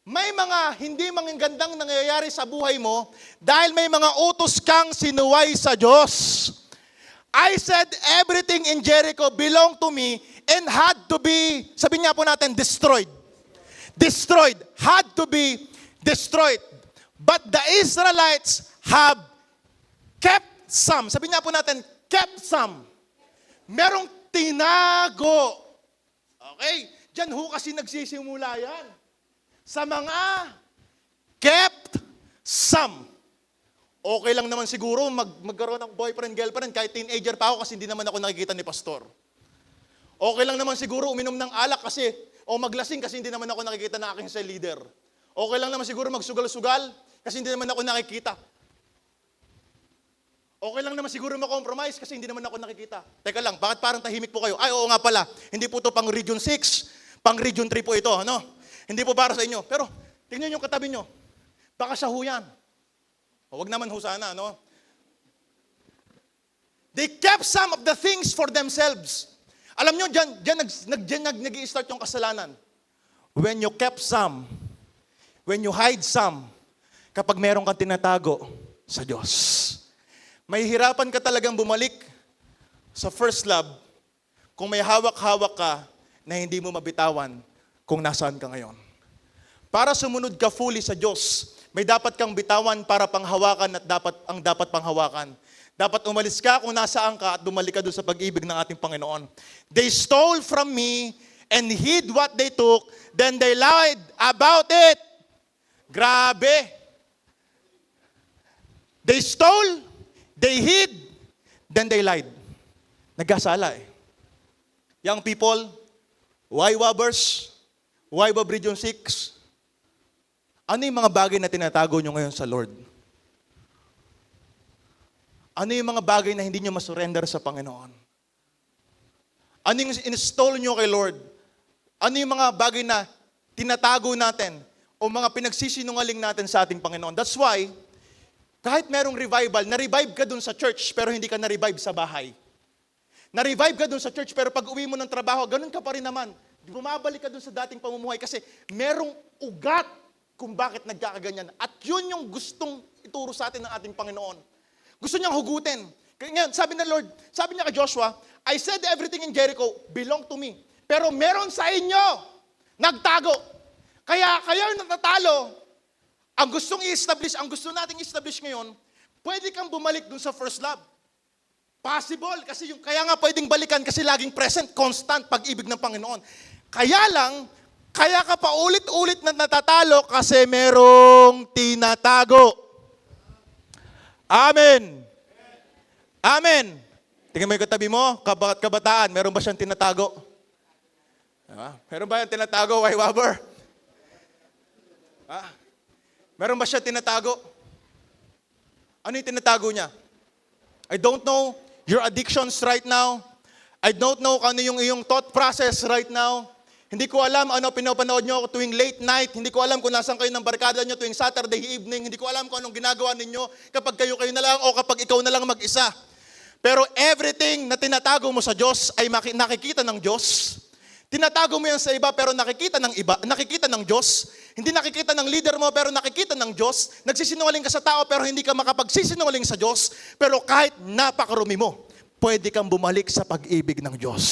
may mga hindi magandang nangyayari sa buhay mo dahil may mga utos kang sinuway sa Diyos. I said everything in Jericho belonged to me and had to be, sabihin nga po natin, destroyed. Destroyed. Had to be destroyed. But the Israelites have kept some. Sabihin nga po natin, kept some. Merong tinago. Okay? Diyan ho kasi nagsisimula yan. Sa mga kept some. Okay lang naman siguro magkaroon ng boyfriend, girlfriend, kahit teenager pa ako kasi hindi naman ako nakikita ni pastor. Okay lang naman siguro uminom ng alak kasi, o maglasing kasi hindi naman ako nakikita ng aking cell leader. Okay lang naman siguro magsugal-sugal kasi hindi naman ako nakikita. Okay lang naman siguro makompromise kasi hindi naman ako nakikita. Teka lang, bakit parang tahimik po kayo? Ay, oo nga pala, hindi po ito pang Region 6, pang Region 3 po ito, ano? Hindi po para sa inyo. Pero, tingnan yung katabi nyo. Baka siya huyan. Huwag naman ho sana, no? They kept some of the things for themselves. Alam nyo, dyan nag-i-start yung kasalanan. When you kept some, when you hide some, kapag meron kang tinatago sa Diyos, may hirapan ka talagang bumalik sa first love kung may hawak-hawak ka na hindi mo mabitawan kung nasaan ka ngayon. Para sumunod ka fully sa Diyos, may dapat kang bitawan para panghawakan at dapat panghawakan. Dapat umalis ka kung nasaan ka at bumalik ka doon sa pag-ibig ng ating Panginoon. They stole from me and hid what they took, then they lied about it. Grabe. They stole, they hid, then they lied. Nagkasala eh. Young people, YWABers, YWAB Region 6, ano yung mga bagay na tinatago nyo ngayon sa Lord? Ano yung mga bagay na hindi nyo masurrender sa Panginoon? Ano yung install nyo kay Lord? Ano yung mga bagay na tinatago natin o mga pinagsisinungaling natin sa ating Panginoon? That's why, kahit merong revival, na-revive ka dun sa church pero hindi ka na-revive sa bahay. Na-revive ka dun sa church pero pag uwi mo ng trabaho, ganun ka pa rin naman. Bumabalik ka dun sa dating pamumuhay kasi merong ugat kung bakit nagkakaganyan. At yun yung gustong ituro sa atin ng ating Panginoon. Gusto niyang hugutin. Ngayon, sabi ng Lord, sabi niya kay Joshua, I said everything in Jericho belong to me. Pero meron sa inyo, nagtago. Kaya kayo natatalo, ang gustong i-establish, ang gusto nating i-establish ngayon, pwede kang bumalik dun sa first love. Possible, kasi kaya nga pwedeng balikan kasi laging present, constant pag-ibig ng Panginoon. Kaya ka pa ulit-ulit na natatalo kasi merong tinatago. Amen. Amen. Tingnan mo yung katabi mo, kabataan, meron ba siyang tinatago? Meron ba yung tinatago, YWABer? Meron ba siya tinatago? Ano yung tinatago niya? I don't know your addictions right now. I don't know ano yung iyong thought process right now. Hindi ko alam ano pinapanood nyo tuwing late night. Hindi ko alam kung nasan kayo ng barkada nyo tuwing Saturday evening. Hindi ko alam kung anong ginagawa ninyo kapag kayo na lang o kapag ikaw na lang mag-isa. Pero everything na tinatago mo sa Diyos ay nakikita ng Diyos. Tinatago mo yan sa iba pero nakikita ng iba, nakikita ng Diyos. Hindi nakikita ng leader mo pero nakikita ng Diyos. Nagsisinungaling ka sa tao pero hindi ka makapagsisinungaling sa Diyos. Pero kahit napakarumi mo, pwede kang bumalik sa pag-ibig ng Diyos.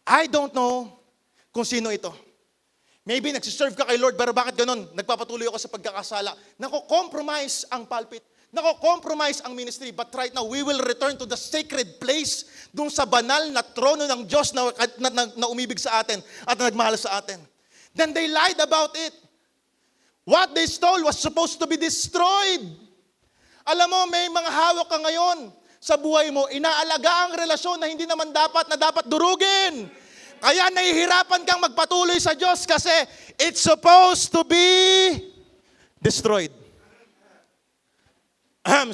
I don't know kung sino ito. Maybe nagsiserve ka kay Lord, pero bakit ganun? Nagpapatuloy ako sa pagkakasala. Nako-compromise ang pulpit. Nako-compromise ang ministry. But right now, we will return to the sacred place, dun sa banal na trono ng Diyos na umibig sa atin at nagmahal sa atin. Then they lied about it. What they stole was supposed to be destroyed. Alam mo, may mga hawak ka ngayon sa buhay mo, inaalaga ang relasyon na hindi naman dapat durugin. Kaya nahihirapan kang magpatuloy sa Diyos kasi it's supposed to be destroyed.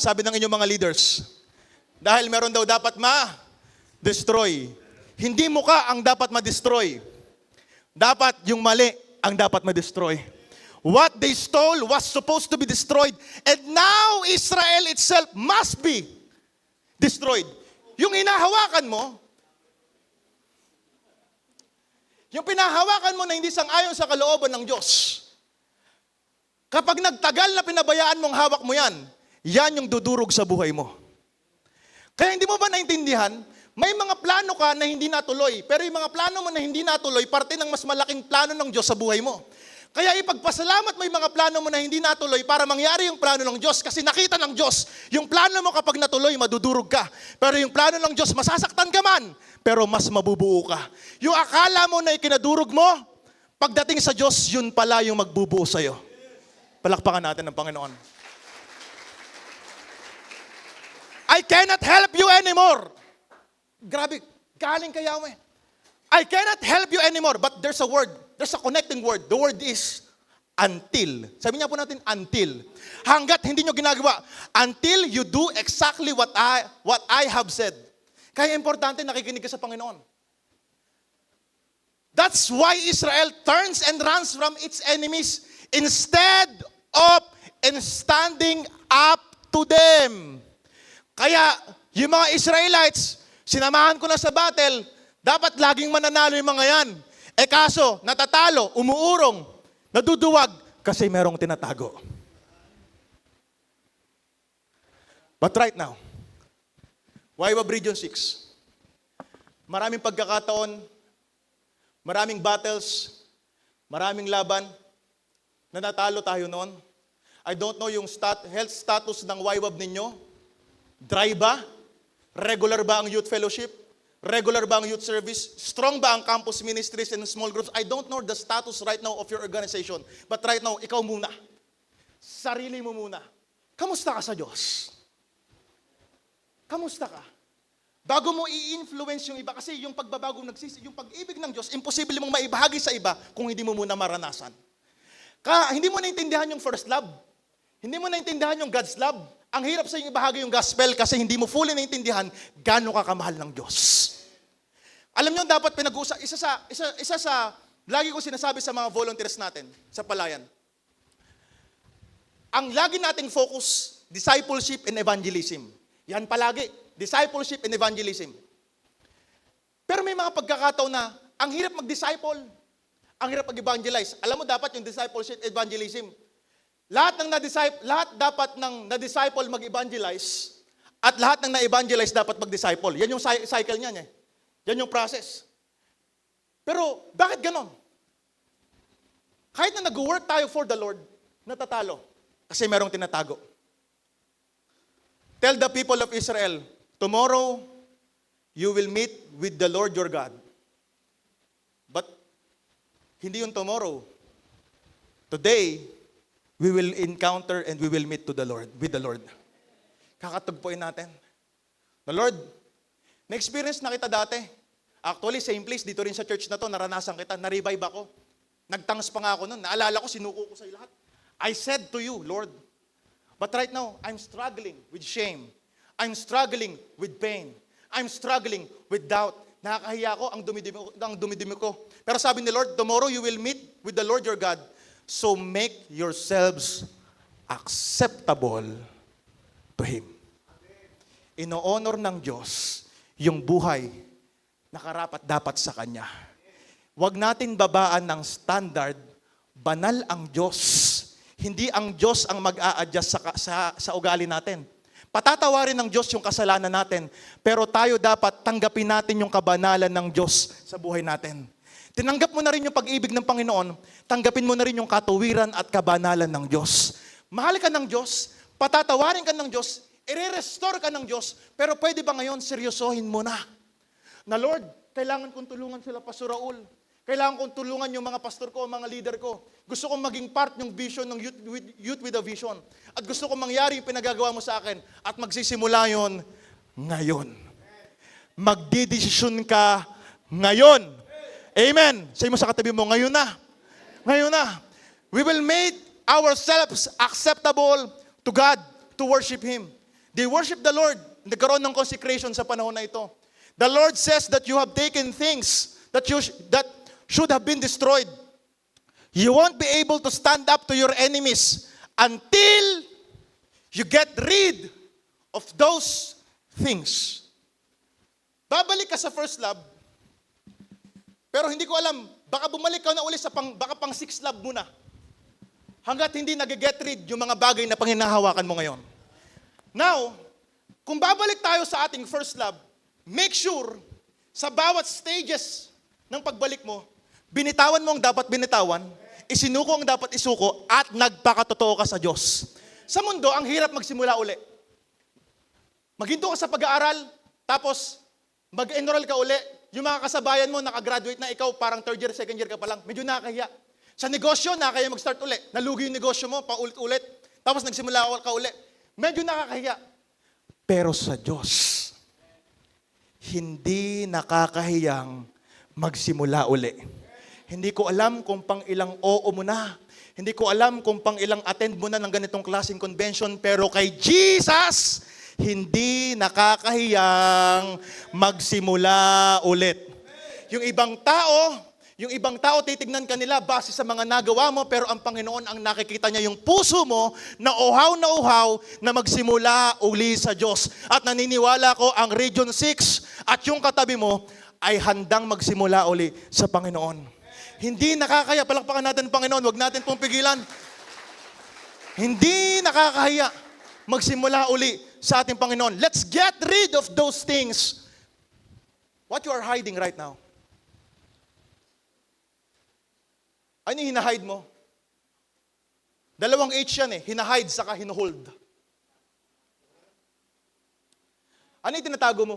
Sabi ng inyong mga leaders, dahil meron daw dapat ma-destroy. Hindi mo ka ang dapat ma-destroy. Dapat yung mali ang dapat ma-destroy. What they stole was supposed to be destroyed. And now Israel itself must be destroyed. Yung hinahawakan mo, Yung pinahawakan mo na hindi sang-ayon sa kalooban ng Diyos. Kapag nagtagal na pinabayaan mong hawak mo yan, yan yung dudurog sa buhay mo. Kaya hindi mo ba naintindihan, may mga plano ka na hindi natuloy, pero yung mga plano mo na hindi natuloy, parte ng mas malaking plano ng Diyos sa buhay mo. Kaya ipagpasalamat mo yung mga plano mo na hindi natuloy para mangyari yung plano ng Diyos. Kasi nakita ng Diyos, yung plano mo kapag natuloy, madudurog ka. Pero yung plano ng Diyos, masasaktan ka man, pero mas mabubuo ka. Yung akala mo na ikinadurog mo, pagdating sa Diyos, yun pala yung magbubuo sa'yo. Palakpakan natin ng Panginoon. I cannot help you anymore. Grabe, galing kaya mo eh. I cannot help you anymore, but there's a word. There's a connecting word. The word is until. Sabi niya po natin, until. Hanggat hindi nyo ginagawa. Until you do exactly what I have said. Kaya importante nakikinig ka sa Panginoon. That's why Israel turns and runs from its enemies instead of standing up to them. Kaya yung mga Israelites, sinamahan ko na sa battle, dapat laging mananalo yung mga yan. Eh kaso, natatalo, umuurong, naduduwag, kasi merong tinatago. But right now, Waywab Region 6, maraming pagkakataon, maraming battles, maraming laban, nanatalo tayo noon. I don't know yung health status ng Waywab ninyo. Dry ba? Regular ba ang youth fellowship? Regular ba ang youth service? Strong ba ang campus ministries and small groups? I don't know the status right now of your organization. But right now, ikaw muna. Sarili mo muna. Kamusta ka sa Diyos? Kamusta ka? Bago mo i-influence yung iba, kasi yung pagbabago yung pag-ibig ng Diyos, imposible mong maibahagi sa iba kung hindi mo muna maranasan. Hindi mo naintindihan yung first love. Hindi mo naintindihan yung God's love. Ang hirap sa iyong ibahagi yung gospel kasi hindi mo fully naintindihan gaano ka kamahal ng Diyos. Alam niyo, dapat pinag-uusap, isa sa, lagi ko sinasabi sa mga volunteers natin sa Palayan. Ang lagi nating focus, discipleship and evangelism. Yan palagi, discipleship and evangelism. Pero may mga pagkakataon na, ang hirap mag-disciple, ang hirap mag-evangelize. Alam mo, dapat yung discipleship, evangelism, lahat dapat ng na-disciple mag-evangelize at lahat ng na-evangelize dapat mag-disciple. Yan yung cycle niyan eh. Yan yung process. Pero bakit ganon? Kahit na nag-work tayo for the Lord, natatalo. Kasi merong tinatago. Tell the people of Israel, tomorrow you will meet with the Lord your God. But hindi yung tomorrow. Today, we will encounter and we will meet with the Lord. Kakatugpuin natin. The Lord, na-experience na kita dati. Actually, same place, dito rin sa church na to, naranasan kita, na-revive ako. Nagtangs pa nga ako nun, naalala ko, sinuko ko sa lahat. I said to you, Lord, but right now, I'm struggling with shame. I'm struggling with pain. I'm struggling with doubt. Nakakahiya ko, ang dumidimi ko. Pero sabi ni Lord, tomorrow you will meet with the Lord your God. So make yourselves acceptable to Him. Ino-honor ng Diyos yung buhay na karapat-dapat sa Kanya. Huwag natin babaan ng standard, banal ang Diyos. Hindi ang Diyos ang mag-a-adjust sa ugali natin. Patatawarin ng Diyos yung kasalanan natin, pero tayo dapat tanggapin natin yung kabanalan ng Diyos sa buhay natin. Tinanggap mo na rin yung pag-ibig ng Panginoon, tanggapin mo na rin yung katuwiran at kabanalan ng Diyos. Mahal ka ng Diyos, patatawarin ka ng Diyos, i-restore ka ng Diyos, pero pwede ba ngayon seryosohin mo na? Na Lord, kailangan kong tulungan sila Pastor Raul. Kailangan kong tulungan yung mga pastor ko, mga leader ko. Gusto kong maging part ng vision ng Youth with a Vision. At gusto kong mangyari yung pinagagawa mo sa akin. At magsisimula yon ngayon. Magdidesisyon ka ngayon. Amen. Say mo sa katabi mo, ngayon na. Ngayon na. We will make ourselves acceptable to God to worship Him. They worship the Lord. Nagkaroon ng consecration sa panahon na ito. The Lord says that you have taken things that should have been destroyed. You won't be able to stand up to your enemies until you get rid of those things. Babalik ka sa first love, pero hindi ko alam baka bumalik ka na uli baka pang 6 love mo na. Hanggat hindi nag-get rid yung mga bagay na panginahawakan mo ngayon. Now, kung babalik tayo sa ating first love, make sure sa bawat stages ng pagbalik mo, binitawan mo ang dapat binitawan, isinuko ang dapat isuko, at nagpakatotoo ka sa Diyos. Sa mundo, ang hirap magsimula uli. Maghinto ka sa pag-aaral, tapos mag-enroll ka uli, yung mga kasabayan mo, nakagraduate na, ikaw parang 3rd year, 2nd year ka pa lang, medyo nakakahiya. Sa negosyo, nakakaya mag-start uli. Nalugi yung negosyo mo, paulit-ulit. Tapos nagsimula ka uli. Medyo nakakahiya. Pero sa Diyos, hindi nakakahiyang magsimula uli. Hindi ko alam kung pang ilang oo mo na. Hindi ko alam kung pang ilang attend mo na ng ganitong klaseng convention. Pero kay Jesus, hindi nakakahiyang magsimula ulit. Yung ibang tao titignan ka nila base sa mga nagawa mo, pero ang Panginoon ang nakikita niya yung puso mo na uhaw na magsimula uli sa Diyos. At naniniwala ko ang Region 6 at yung katabi mo ay handang magsimula uli sa Panginoon. Hindi nakakaya, palakpakan natin Panginoon, wag natin pong pigilan. Hindi nakakahiya magsimula uli sa ating Panginoon. Let's get rid of those things. What you are hiding right now? Ano yung hinahide mo? 2 H yan eh. Hinahide saka hinuhold. Ano yung tinatago mo?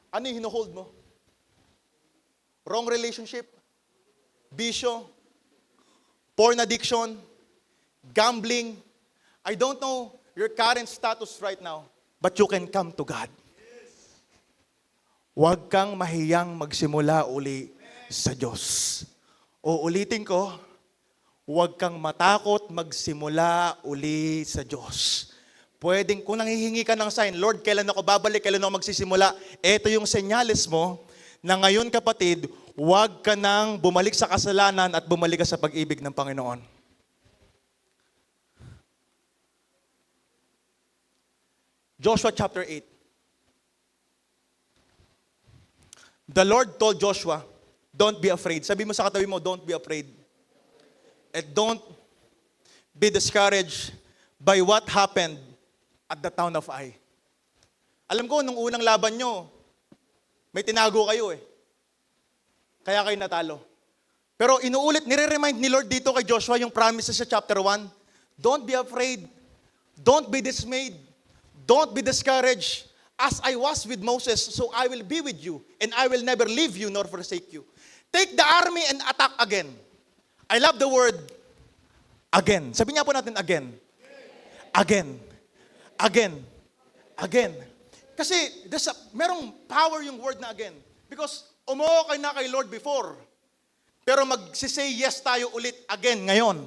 Ano yung hinuhold mo? Wrong relationship? Bisyo? Porn addiction? Gambling? I don't know your current status right now, but you can come to God. Huwag kang mahiyang magsimula uli sa Diyos. Uulitin ko, huwag kang matakot magsimula uli sa Diyos. Pwedeng, kung nanghihingi ka ng sign, Lord, kailan ako babalik, kailan ako magsisimula, ito yung senyales mo na ngayon kapatid, huwag ka nang bumalik sa kasalanan at bumalik ka sa pag-ibig ng Panginoon. Joshua chapter 8. The Lord told Joshua, don't be afraid. Sabi mo sa katabi mo, don't be afraid. And don't be discouraged by what happened at the town of Ai. Alam ko, nung unang laban nyo, may tinago kayo eh. Kaya kayo natalo. Pero inuulit, nire-remind ni Lord dito kay Joshua yung promises sa chapter 1. Don't be afraid. Don't be dismayed. Don't be discouraged. As I was with Moses, so I will be with you, and I will never leave you nor forsake you. Take the army and attack again. I love the word again. Sabi niya po natin again. Again. Again. Again. Kasi merong power yung word na again. Because umuo kayo na kay Lord before. Pero magsisay yes tayo ulit again ngayon.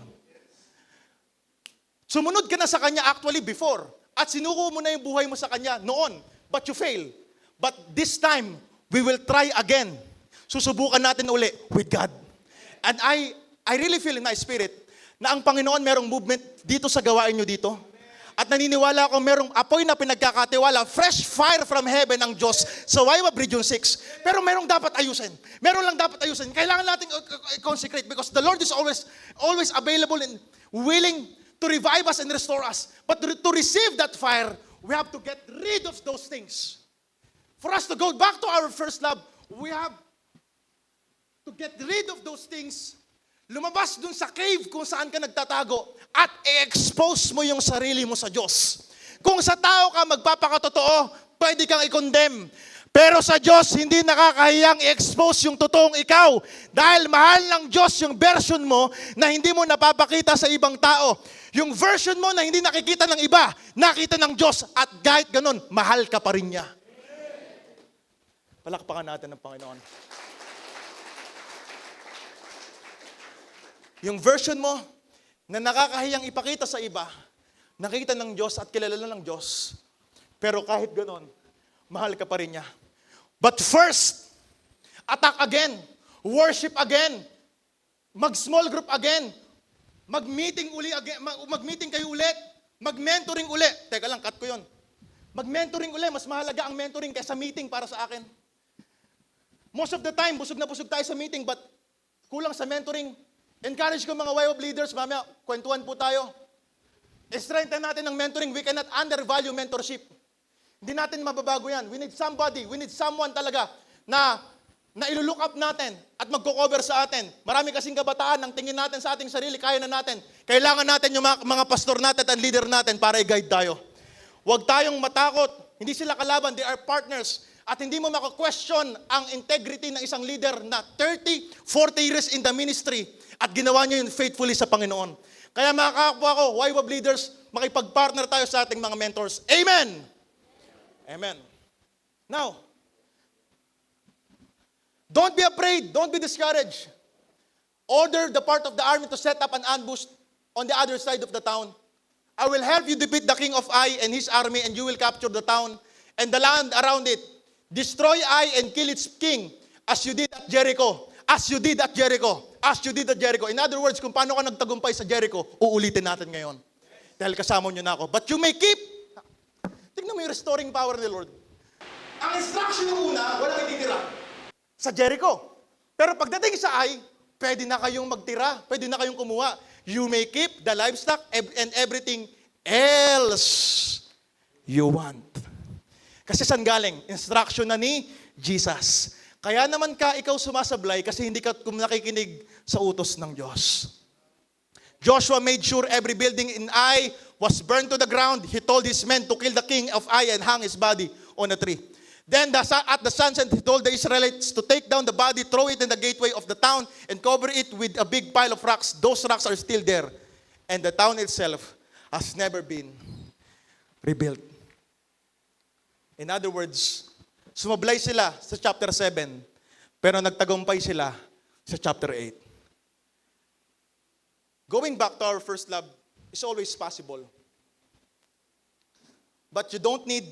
Sumunod ka na sa Kanya actually before. At sinuko mo na yung buhay mo sa Kanya noon. But you fail. But this time, we will try again. Susubukan natin uli with God. And I really feel in my spirit na ang Panginoon merong movement dito sa gawain nyo dito. At naniniwala ako merong apoy na pinagkakatiwala, fresh fire from heaven ang Diyos sa Waywab Region 6. Pero merong dapat ayusin. Meron lang dapat ayusin. Kailangan natin consecrate because the Lord is always available and willing to revive us and restore us. But to receive that fire, we have to get rid of those things. For us to go back to our first love, we have to get rid of those things. Lumabas dun sa cave kung saan ka nagtatago at i-expose mo yung sarili mo sa Diyos. Kung sa tao ka magpapakatotoo, pwede kang i-condemn. Pero sa Diyos, hindi nakakahiyang i-expose yung totoong ikaw. Dahil mahal ng Diyos yung version mo na hindi mo napapakita sa ibang tao. Yung version mo na hindi nakikita ng iba, nakita ng Diyos. At kahit ganun, mahal ka pa rin niya. Palakpakan natin ng Panginoon. Yung version mo na nakakahiyang ipakita sa iba, nakita ng Diyos at kilala ng Diyos. Pero kahit ganun, mahal ka pa rin niya. But first, attack again, worship again, mag-small group again, mag-meeting uli again, mag-meeting kayo ulit, mag-mentoring uli. Teka lang, cut ko yun. Mag-mentoring uli, mas mahalaga ang mentoring kaysa meeting para sa akin. Most of the time, busog na busog tayo sa meeting, but kulang sa mentoring. Encourage ko mga YWAM leaders, mamaya, kwentuhan po tayo. Strengthen natin ang mentoring. We cannot undervalue mentorship. Hindi natin mababago yan. We need somebody, we need someone talaga na ilo-look up natin at magko-cover sa atin. Marami kasing kabataan, ang tingin natin sa ating sarili, kaya na natin. Kailangan natin yung mga pastor natin at leader natin para i-guide tayo. Huwag tayong matakot. Hindi sila kalaban, they are partners. At hindi mo maka-question ang integrity ng isang leader na 30, 40 years in the ministry at ginawa niya yun faithfully sa Panginoon. Kaya mga kakapwa ko, YWAM leaders, makipag-partner tayo sa ating mga mentors. Amen! Amen. Now, don't be afraid, don't be discouraged. Order the part of the army to set up an ambush on the other side of the town. I will help you defeat the king of Ai and his army, and you will capture the town and the land around it. Destroy Ai and kill its king, as you did at Jericho. As you did at Jericho. As you did at Jericho. In other words, kung paano ka nagtagumpay sa Jericho, uulitin natin ngayon. Dahil kasama nyo na ako. But you may keep. Tingnan mo yung restoring power ni Lord. Ang instruction ng una, walang ititira. Sa Jericho. Pero pagdating sa Ai, pwede na kayong magtira. Pwede na kayong kumuha. You may keep the livestock and everything else you want. Kasi saan galing? Instruction na ni Jesus. Kaya naman ka ikaw sumasablay kasi hindi ka nakikinig sa utos ng Diyos. Joshua made sure every building in Ai was burned to the ground. He told his men to kill the king of Ai and hang his body on a tree. Then at the sunset, he told the Israelites to take down the body, throw it in the gateway of the town, and cover it with a big pile of rocks. Those rocks are still there. And the town itself has never been rebuilt. In other words, sumablay sila sa chapter 7, pero nagtagumpay sila sa chapter 8. Going back to our first love is always possible. But you don't need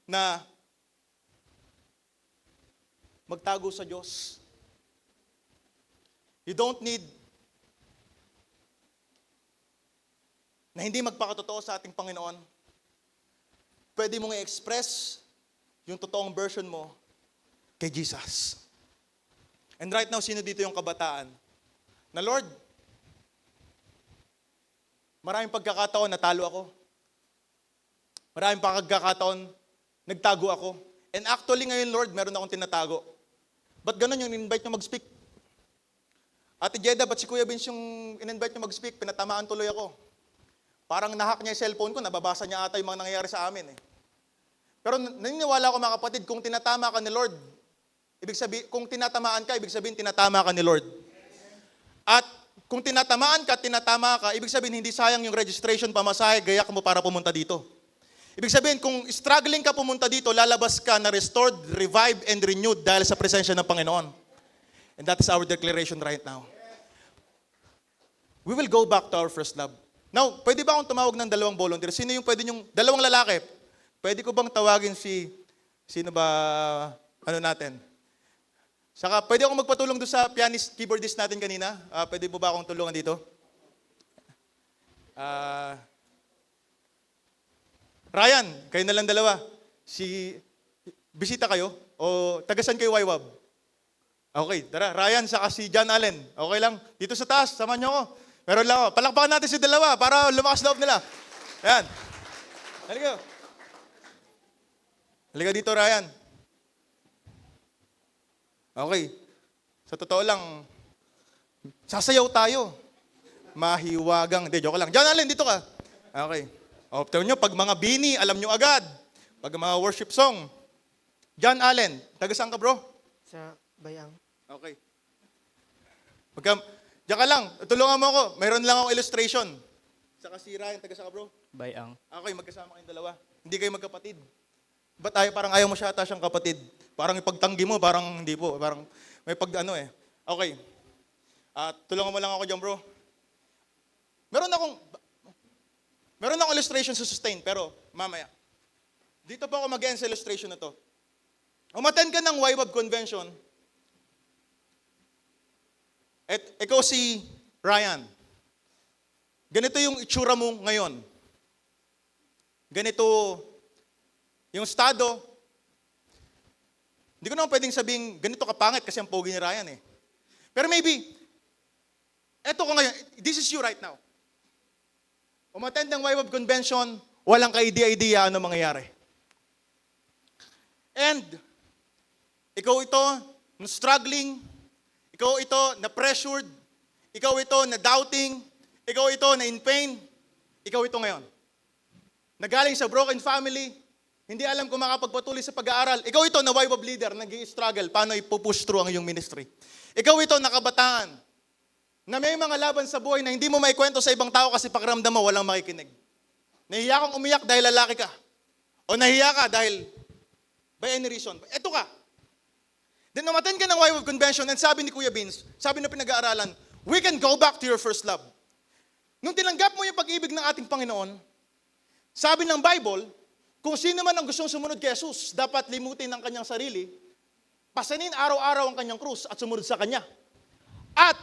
na magtago sa Diyos. You don't need na hindi magpakatotoo sa ating Panginoon. Pwede mong i-express yung totoong version mo kay Jesus. And right now, sino dito yung kabataan? Na Lord, maraming pagkakataon natalo ako. Maraming pagkakataon nagtago ako. And actually ngayon, Lord, meron akong tinatago. Ba't ganun yung in-invite nyo mag-speak? Ate Jeda, ba't si Kuya Vince yung in-invite nyo mag-speak? Pinatamaan tuloy ako. Parang nahack niya yung cellphone ko, nababasa niya ata yung mga nangyayari sa amin. Pero naniniwala ko mga kapatid, kung tinatama ka ni Lord, kung tinatamaan ka, ibig sabihin tinatama ka ni Lord. At kung tinatamaan ka, tinatama ka, ibig sabihin hindi sayang yung registration, pamasahe, gayak mo para pumunta dito. Ibig sabihin, kung struggling ka pumunta dito, lalabas ka na restored, revived, and renewed dahil sa presensya ng Panginoon. And that is our declaration right now. We will go back to our first love. Now, pwede ba akong tumawag ng dalawang volunteer? Sino yung pwede yung dalawang lalaki? Pwede ko bang tawagin sino ba, natin? Saka, pwede akong magpatulong doon sa pianist, keyboardist natin kanina? Pwede po ba akong tulungan dito? Ryan, kayo na lang dalawa. Bisita kayo? O tagasan kayo YWAM? Okay, tara. Ryan, saka si John Allen. Okay lang? Dito sa taas, samahan nyo ako. Meron lang ako. Palakpakan natin si dalawa para lumakas loob nila. Ayan. Halika. Halika dito, Ryan. Okay. Sa totoo lang, sasayaw tayo. Mahiwagang. Hindi, joke lang. John Allen, dito ka. Okay. O, tignan nyo, pag mga bini, alam nyo agad. Pag mga worship song. John Allen, taga saan ka, bro? Sa Bayang. Okay. Diyan ka lang, tulungan mo ako. Mayroon lang akong illustration. Saka si Ryan, taga saan ka, bro? Bayang. Okay, magkasama kayong dalawa. Hindi kayo magkapatid. Ba't parang ayaw mo siya ata siyang kapatid? Parang ipagtanggi mo, parang hindi po. Parang may Okay. Tulungan mo lang ako dyan, bro. Meron akong illustration sa sustain, pero mamaya. Dito po ako mag-end sa illustration na to. Umattend ka ng YWAM convention. At ikaw si Ryan. Ganito yung itsura mo ngayon. Ganito yung estado. Hindi Hindi ko naman pwedeng sabing ganito kapangit kasi ang pogi ni Ryan eh. Pero maybe, eto ko ngayon, this is you right now. Umattend ng YWAM convention, walang ka-idea-idea ano mangyayari. And, ikaw ito, na struggling, ikaw ito, na pressured, ikaw ito, na doubting, ikaw ito, na in pain, ikaw ito ngayon. Nagaling sa broken family, hindi alam kung makapagpatuloy sa pag-aaral. Ikaw ito, na YWAM leader, nag-i-struggle, paano ipupush through ang iyong ministry. Ikaw ito, na kabataan, na may mga laban sa buhay na hindi mo maikwento sa ibang tao kasi pakiramdam mo, walang makikinig. Nahiya kang umiyak dahil lalaki ka. O nahiya ka dahil by any reason. Ito ka. Then umattend ka ng YWAM convention and sabi ni Kuya Vince, sabi na pinag-aaralan, we can go back to your first love. Nung tinanggap mo yung pag-ibig ng ating Panginoon, sabi ng Bible, kung sino man ang gustong sumunod kay Jesus, dapat limutin ang kanyang sarili, pasanin araw-araw ang kanyang krus at sumunod sa kanya. At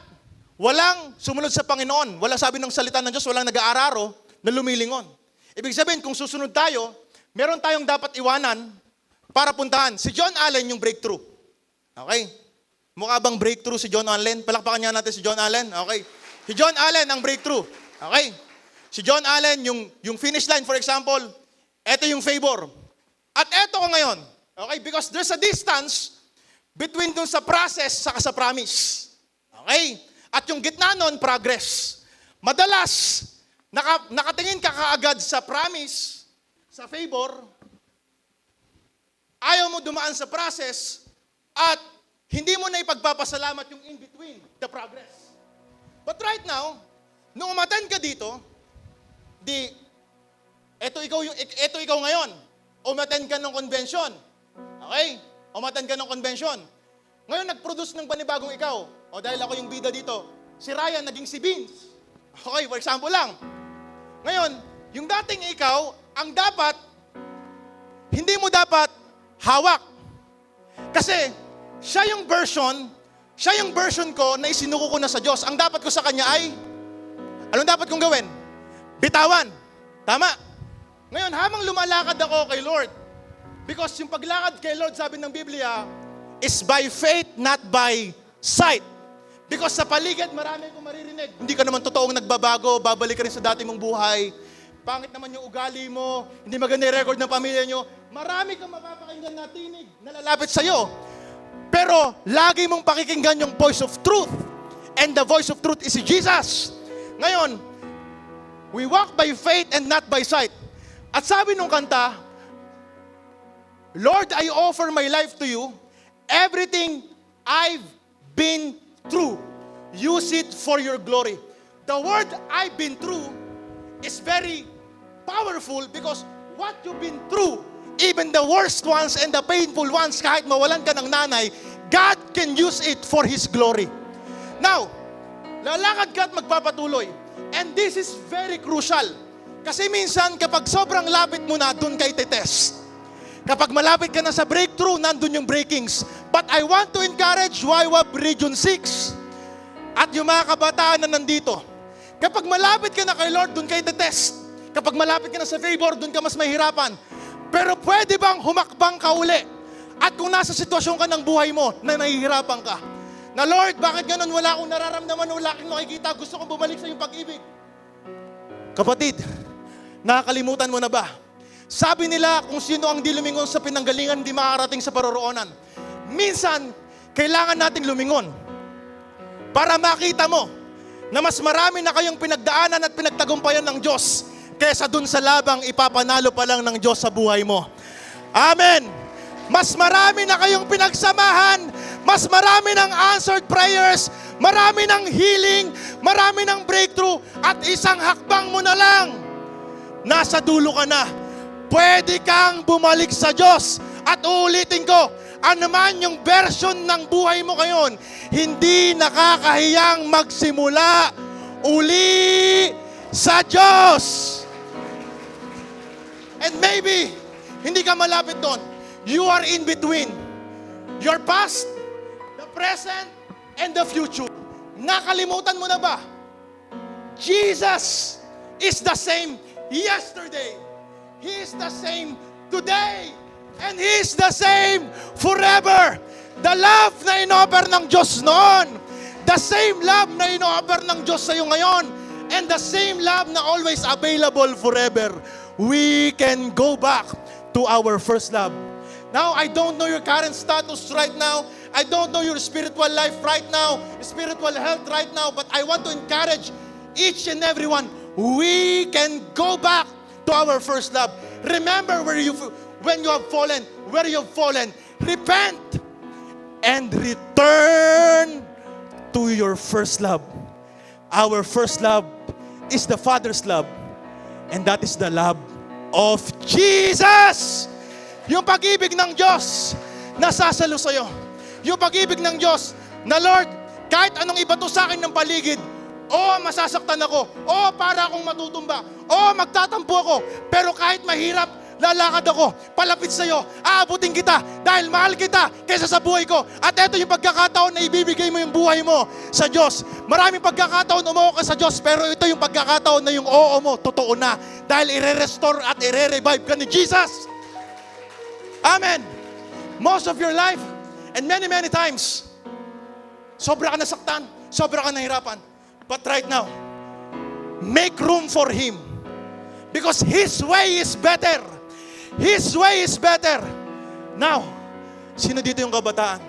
walang sumunod sa Panginoon, walang sabi ng salita ng Diyos, walang nag-aararo na lumilingon. Ibig sabihin, kung susunod tayo, meron tayong dapat iwanan para puntahan. Si John Allen yung breakthrough. Okay? Mukha bang breakthrough si John Allen? Palakpakan niya natin si John Allen. Okay. Si John Allen ang breakthrough. Okay? Si John Allen, yung finish line, for example, eto yung favor. At eto ko ngayon. Okay? Because there's a distance between dun sa process saka sa promise. Okay? At yung gitna nun, progress. Madalas, nakatingin ka kaagad sa promise, sa favor, ayaw mo dumaan sa process, at hindi mo na ipagpapasalamat yung in-between, the progress. But right now, nung umattend ka dito, eto ikaw ngayon, umattend ka ng convention. Okay? Umattend ka ng convention. Ngayon, nag-produce ng panibagong ikaw. O dahil ako yung bida dito, si Ryan naging si Vince. Okay, for example lang. Ngayon, yung dating ikaw, ang dapat, hindi mo dapat hawak. Kasi, siya yung version ko na isinuko ko na sa Diyos. Ang dapat ko sa Kanya ay, anong dapat kong gawin? Bitawan. Tama. Ngayon, habang lumalakad ako kay Lord, because yung paglakad kay Lord, sabi ng Biblia, is by faith, not by sight. Because sa paligid, marami kong maririnig. Hindi ka naman totoong nagbabago, babalik ka rin sa dati mong buhay. Pangit naman yung ugali mo, hindi maganda yung record ng pamilya nyo. Marami kang mapapakinggan na tinig na lalapit sa'yo. Pero lagi mong pakikinggan yung voice of truth. And the voice of truth is si Jesus. Ngayon, we walk by faith and not by sight. At sabi nung kanta, Lord, I offer my life to you. Everything I've been through, use it for your glory. The word I've been through is very powerful because what you've been through, even the worst ones and the painful ones, kahit mawalan ka ng nanay, God can use it for His glory. Now, lalakad ka at magpapatuloy. And this is very crucial. Kasi minsan, kapag sobrang lapit mo na, dun ka itetest. Kapag malapit ka na sa breakthrough, nandun yung breakings. But I want to encourage YWAM Region 6 at yung mga kabataan na nandito. Kapag malapit ka na kay Lord, dun ka itetest. Kapag malapit ka na sa favor, dun ka mas mahirapan. Pero pwede bang humakbang ka uli? At kung nasa sitwasyon ka ng buhay mo na nahihirapan ka, na Lord, bakit ganun? Wala akong nararamdaman, wala akong nakikita, gusto kong bumalik sa iyong pag-ibig. Kapatid, nakakalimutan mo na ba? Sabi nila kung sino ang di lumingon sa pinanggalingan, di makarating sa paroroonan. Minsan, kailangan nating lumingon para makita mo na mas marami na kayong pinagdaanan at pinagtagumpayan ng Diyos kaysa dun sa labang ipapanalo pa lang ng Diyos sa buhay mo. Amen! Mas marami na kayong pinagsamahan, mas marami ng answered prayers, marami ng healing, marami ng breakthrough, at isang hakbang mo na lang, nasa dulo ka na. Pwede kang bumalik sa Diyos. At uulitin ko, ano man yung version ng buhay mo ngayon, hindi nakakahiyang magsimula uli sa Diyos. And maybe, hindi ka malapit doon. You are in between your past, the present, and the future. Nakalimutan mo na ba? Jesus is the same yesterday. He is the same today And He's the same forever. The love na in-offer ng Diyos noon, the same love na in-offer ng Diyos sa'yo ngayon, and the same love na always available forever. We can go back to our first love. Now, I don't know your current status right now. I don't know your spiritual life right now, spiritual health right now, but I want to encourage each and everyone, we can go back to our first love. Remember when you have fallen, where you have fallen, repent and return to your first love. Our first love is the Father's love, and that is the love of Jesus. Yung pag-ibig ng Diyos nasasalo sa'yo. Yung pag-ibig ng Diyos na, Lord, kahit anong ibato sa akin ng paligid, masasaktan ako, para akong matutumba, magtatampo ako, pero kahit mahirap, lalakad ako, palapit sa'yo, aabutin kita, dahil mahal kita kaysa sa buhay ko. At ito yung pagkakataon na ibibigay mo yung buhay mo sa Diyos. Maraming pagkakataon umuo ka sa Diyos, pero ito yung pagkakataon na yung oo mo, totoo na, dahil ire-restore at ire-revive ka ni Jesus. Amen. Most of your life, and many, many times, sobra ka nasaktan, sobra ka nahirapan. But right now, make room for Him. Because His way is better. His way is better. Now, sino dito yung kabataan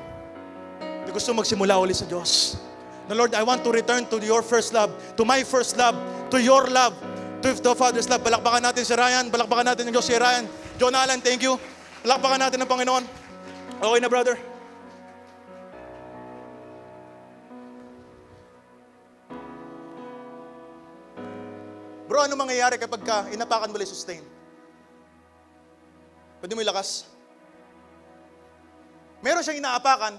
na gusto magsimula ulit sa Diyos? Na, Lord, I want to return to your first love, to my first love, to your love, to the Father's love. Balakbakan natin si Ryan, balakbakan natin ng Diyos si Ryan. John Alan, thank you. Balakbakan natin ng Panginoon. Okay na, brother? Bro, ano mangyayari kapag inapakan mo sustain? Pwede mo ilakas? Meron siyang inaapakan,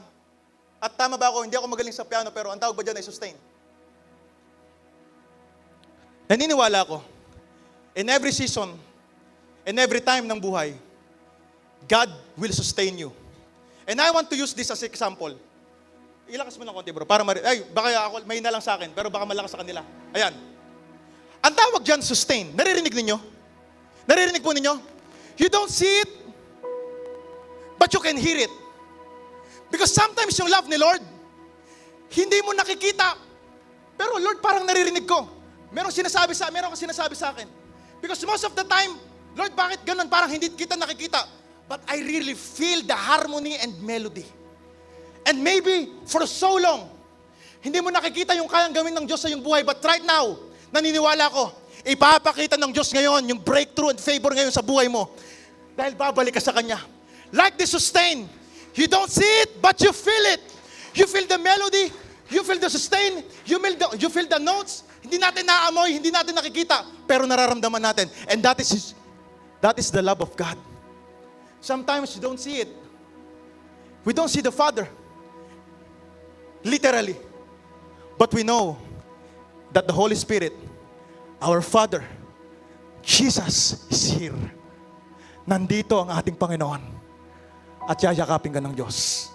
at tama ba ako, hindi ako magaling sa piano, pero ang tawag ba dyan ay sustain? Naniniwala ako, in every season, in every time ng buhay, God will sustain you. And I want to use this as example. Ilakas mo ng konti, bro, para baka ako, may na lang sa akin, pero baka malakas sa kanila. Ayan. Ang tawag dyan, sustain. Naririnig ninyo? Naririnig po ninyo? You don't see it, but you can hear it. Because sometimes yung love ni Lord, hindi mo nakikita. Pero Lord, parang naririnig ko. Meron kang sinasabi sa akin. Because most of the time, Lord, bakit ganun? Parang hindi kita nakikita. But I really feel the harmony and melody. And maybe for so long, hindi mo nakikita yung kayang gawin ng Diyos sa iyong buhay. But right now, naniniwala ko, ipapakita ng Diyos ngayon yung breakthrough and favor ngayon sa buhay mo. Dahil babalik ka sa Kanya. Like the sustain. You don't see it, but you feel it. You feel the melody. You feel the sustain. You feel the notes. Hindi natin naamoy, hindi natin nakikita, pero nararamdaman natin. And that is the love of God. Sometimes you don't see it. We don't see the Father. Literally. But we know that the Holy Spirit, our Father, Jesus is here. Nandito ang ating Panginoon. At yayakapin ka ng Diyos.